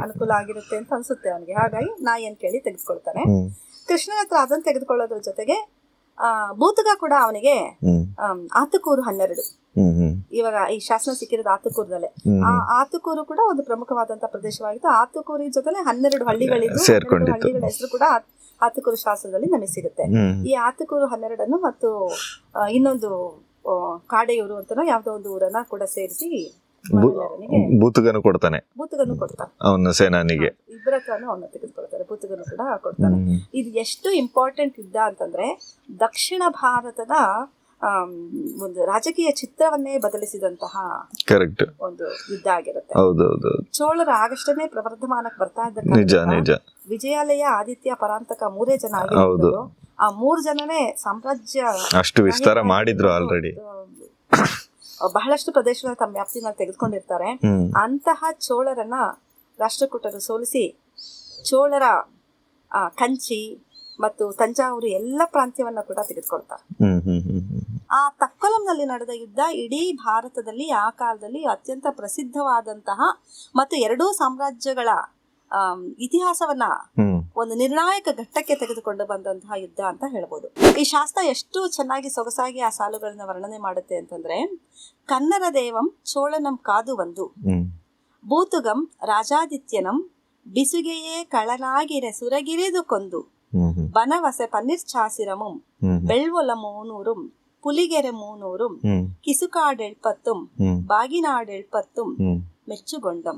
ಅನುಕೂಲ ಆಗಿರುತ್ತೆ ಅಂತ ಅನ್ಸುತ್ತೆ ಅವನಿಗೆ. ಹಾಗಾಗಿ ನಾಯಿಯನ್ನು ಕೇಳಿ ತೆಗೆದುಕೊಳ್ತಾನೆ. ಕೃಷ್ಣನ ಹತ್ರ ಅದನ್ನ ತೆಗೆದುಕೊಳ್ಳೋದ್ರ ಜೊತೆಗೆ ಬೂತಗ ಕೂಡ ಅವನಿಗೆ ಆತುಕೂರು 12. ಇವಾಗ ಈ ಶಾಸನ ಸಿಕ್ಕಿರೋದು ಆತುಕೂರದಲ್ಲೇ. ಆ ಆತುಕೂರು ಕೂಡ ಒಂದು ಪ್ರಮುಖವಾದಂತ ಪ್ರದೇಶವಾಗಿತ್ತು. ಆತುಕೂರಿನ ಜೊತೆ 12 ಹಳ್ಳಿಗಳಿದ್ದು, ಹಳ್ಳಿಗಳ ಹೆಸರು ಕೂಡ ಆತುಕೂರು ಶಾಸನದಲ್ಲಿ ನಮಗೆ ಸಿಗುತ್ತೆ. ಈ ಆತುಕೂರು 12 ಮತ್ತು ಇನ್ನೊಂದು ಕಾಡೆಯೂರು ಅಂತ ಯಾವ್ದೋ ಒಂದು ಊರನ್ನ ಕೂಡ ಸೇರಿಸಿ ಬೂತಗನು ಕೊಡ್ತಾನೆ ಅವನ ಸೇನಾನಿಗೆ. ಇಬ್ಬರ ಹತ್ರನೂ ಅವನ್ನ ತೆಗೆದುಕೊಳ್ತಾರೆ, ಬೂತಗನು ಕೂಡ ಕೊಡ್ತಾನೆ. ಇದು ಎಷ್ಟು ಇಂಪಾರ್ಟೆಂಟ್ ಯುದ್ಧ ಅಂತಂದ್ರೆ ದಕ್ಷಿಣ ಭಾರತದ ಒಂದು ರಾಜಕೀಯ ಚಿತ್ರವನ್ನೇ ಬದಲಿಸಿದಂತಹ ಒಂದು ಯುದ್ಧ ಆಗಿರುತ್ತೆ. ಚೋಳರ ಆಗಷ್ಟೇ ಪ್ರವರ್ಧಮಾನಕ್ಕೆ ಬರ್ತಾ ಇದ್ದ ವಿಜಯಾಲಯ, ಆದಿತ್ಯ, ಪರಾಂತಕ 3 ಜನ ಆಗಿರೋದು. ಆ 3 ಜನನೇ ಸಾಮ್ರಾಜ್ಯ ಅಷ್ಟು ವಿಸ್ತಾರ ಮಾಡಿದ್ರು ಆಲ್ರೆಡಿ. ಬಹಳಷ್ಟು ಪ್ರದೇಶಗಳ ತಮ್ಮ ವ್ಯಾಪ್ತಿನಲ್ಲಿ ತೆಗೆದುಕೊಂಡಿರ್ತಾರೆ. ಅಂತಹ ಚೋಳರನ್ನ ರಾಷ್ಟ್ರಕೂಟರು ಸೋಲಿಸಿ ಚೋಳರ ಕಂಚಿ ಮತ್ತು ತಂಜಾವೂರು ಎಲ್ಲ ಪ್ರಾಂತ್ಯವನ್ನ ಕೂಡ ತೆಗೆದುಕೊಳ್ತಾರೆ. ಆ ತಕ್ಕೊಲಂನಲ್ಲಿ ನಡೆದ ಯುದ್ಧ ಇಡೀ ಭಾರತದಲ್ಲಿ ಆ ಕಾಲದಲ್ಲಿ ಅತ್ಯಂತ ಪ್ರಸಿದ್ಧವಾದಂತಹ ಮತ್ತು ಎರಡೂ ಸಾಮ್ರಾಜ್ಯಗಳ ಇತಿಹಾಸವನ್ನ ಒಂದು ನಿರ್ಣಾಯಕ ಘಟ್ಟಕ್ಕೆ ತೆಗೆದುಕೊಂಡು ಬಂದಂತಹ ಯುದ್ಧ ಅಂತ ಹೇಳ್ಬೋದು. ಈ ಶಾಸ್ತ್ರ ಎಷ್ಟು ಚೆನ್ನಾಗಿ ಸೊಗಸಾಗಿ ಆ ಸಾಲುಗಳನ್ನ ವರ್ಣನೆ ಮಾಡುತ್ತೆ ಅಂತಂದ್ರೆ, ಕನ್ನಡ ದೇವಂ ಚೋಳನಂ ಕಾದು ಒಂದು, ಬೂತುಗಂ ರಾಜಾದಿತ್ಯನಂ ಬಿಸುಗೆಯೇ ಕಳನಾಗಿರೆ ಸುರಗಿರಿದು ಕೊಂದು, ಬನವಸೆ ಪನ್ನೀರ್ಚಾಸಿರಮುಂ ಬೆಳ್ವೊಲ 300, ಪುಲಿಗೆರೆ 300, ಕಿಸುಕಾಡ್ 70, ಬಾಗಿನಾಡ್ 70 ಮೆಚ್ಚುಗೊಂಡಂ.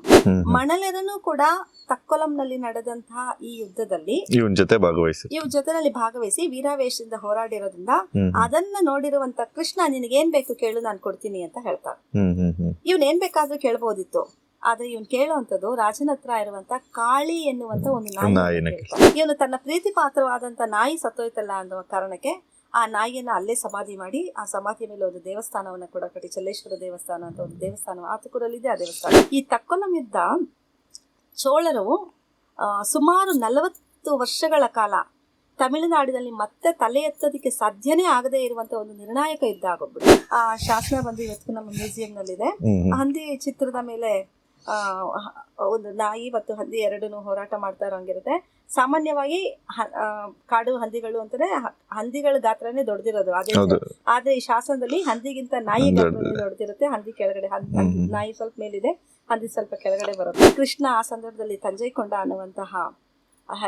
ಮಣಲೆರನು ಕೂಡ ತಕ್ಕೊಲಂನಲ್ಲಿ ನಡೆದಂತಹ ಈ ಯುದ್ಧದಲ್ಲಿ ಇವನ್ ಜೊತೆನಲ್ಲಿ ಭಾಗವಹಿಸಿ ವೀರಾವೇಶದಿಂದ ಹೋರಾಡಿರೋದ್ರಿಂದ ಅದನ್ನ ನೋಡಿರುವಂತ ಕೃಷ್ಣ, ನಿನಗೇನ್ ಬೇಕು ಕೇಳು, ನಾನು ಕೊಡ್ತೀನಿ ಅಂತ ಹೇಳ್ತಾರೆ. ಇವನ್ ಏನ್ ಬೇಕಾದ್ರೂ ಕೇಳ್ಬೋದಿತ್ತು, ಆದ್ರೆ ಇವನ್ ಕೇಳುವಂತದ್ದು ರಾಜನ ಹತ್ರ ಇರುವಂತ ಕಾಳಿ ಎನ್ನುವಂತ ಒಂದು ನಾಯಿ. ಇವನು ತನ್ನ ಪ್ರೀತಿ ಪಾತ್ರವಾದಂತ ನಾಯಿ ಸತ್ತೋಯ್ತಲ್ಲ ಅನ್ನುವ ಕಾರಣಕ್ಕೆ ಆ ನಾಯಿಯನ್ನ ಅಲ್ಲೇ ಸಮಾಧಿ ಮಾಡಿ, ಆ ಸಮಾಧಿಯ ಮೇಲೆ ಒಂದು ದೇವಸ್ಥಾನವನ್ನ ಕೂಡ ಕಟ್ಟಿ, ಚಲ್ಲೇಶ್ವರ ದೇವಸ್ಥಾನ ಅಂತ ಒಂದು ದೇವಸ್ಥಾನ ಆತುಕೂರಲ್ಲಿದೆ. ಆ ದೇವಸ್ಥಾನ ಈ ತಕ್ಕೊಲಂ ಯುದ್ಧ ಚೋಳರು ಸುಮಾರು 40 ವರ್ಷಗಳ ಕಾಲ ತಮಿಳುನಾಡಿನಲ್ಲಿ ಮತ್ತೆ ತಲೆ ಎತ್ತೋದಕ್ಕೆ ಸಾಧ್ಯನೇ ಆಗದೇ ಇರುವಂತ ಒಂದು ನಿರ್ಣಾಯಕ ಯುದ್ಧ ಆಗೋಗ್ಬಿಟ್ಟು. ಆ ಶಾಸನ ಬಂದು ಇವತ್ತು ನಮ್ಮ ಮ್ಯೂಸಿಯಂ ನಲ್ಲಿದೆ. ಹಂದಿ ಚಿತ್ರದ ಮೇಲೆ ಒಂದು ನಾಯಿ ಮತ್ತು ಹಂದಿ ಎರಡನ್ನೂ ಹೋರಾಟ ಮಾಡ್ತಾ ಇರೋಂಗಿರುತ್ತೆ. ಸಾಮಾನ್ಯವಾಗಿ ಕಾಡು ಹಂದಿಗಳು ಅಂತಾನೆ ಹಂದಿಗಳ ಗಾತ್ರನೇ ದೊಡ್ಡದಿರೋದು ಅದೇ. ಹೌದು. ಆದ್ರೆ ಈ ಶಾಸನದಲ್ಲಿ ಹಂದಿಗಿಂತ ನಾಯಿ ಗಾತ್ರನೇ ದೊಡ್ಡದಿರುತ್ತೆ. ಹಂದಿ ಕೆಳಗಡೆ ನಾಯಿ ಸ್ವಲ್ಪ ಮೇಲಿದೆ, ಹಂದಿ ಸ್ವಲ್ಪ ಕೆಳಗಡೆ ಬರುತ್ತೆ. ಕೃಷ್ಣ ಆ ಸಂದರ್ಭದಲ್ಲಿ ತಂಜೈಕೊಂಡ ಅನ್ನುವಂತಹ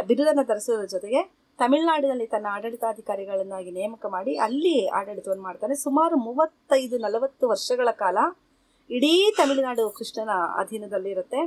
ಬಿರುದನ್ನು ಧರಿಸೋದ್ರ ಜೊತೆಗೆ ತಮಿಳುನಾಡಿನಲ್ಲಿ ತನ್ನ ಆಡಳಿತಾಧಿಕಾರಿಗಳನ್ನಾಗಿ ನೇಮಕ ಮಾಡಿ ಅಲ್ಲಿ ಆಡಳಿತವನ್ನು ಮಾಡ್ತಾನೆ. ಸುಮಾರು 35-40 ವರ್ಷಗಳ ಕಾಲ ಇಡೀ ತಮಿಳುನಾಡು ಕೃಷ್ಣನ ಅಧೀನದಲ್ಲಿರುತ್ತೆ.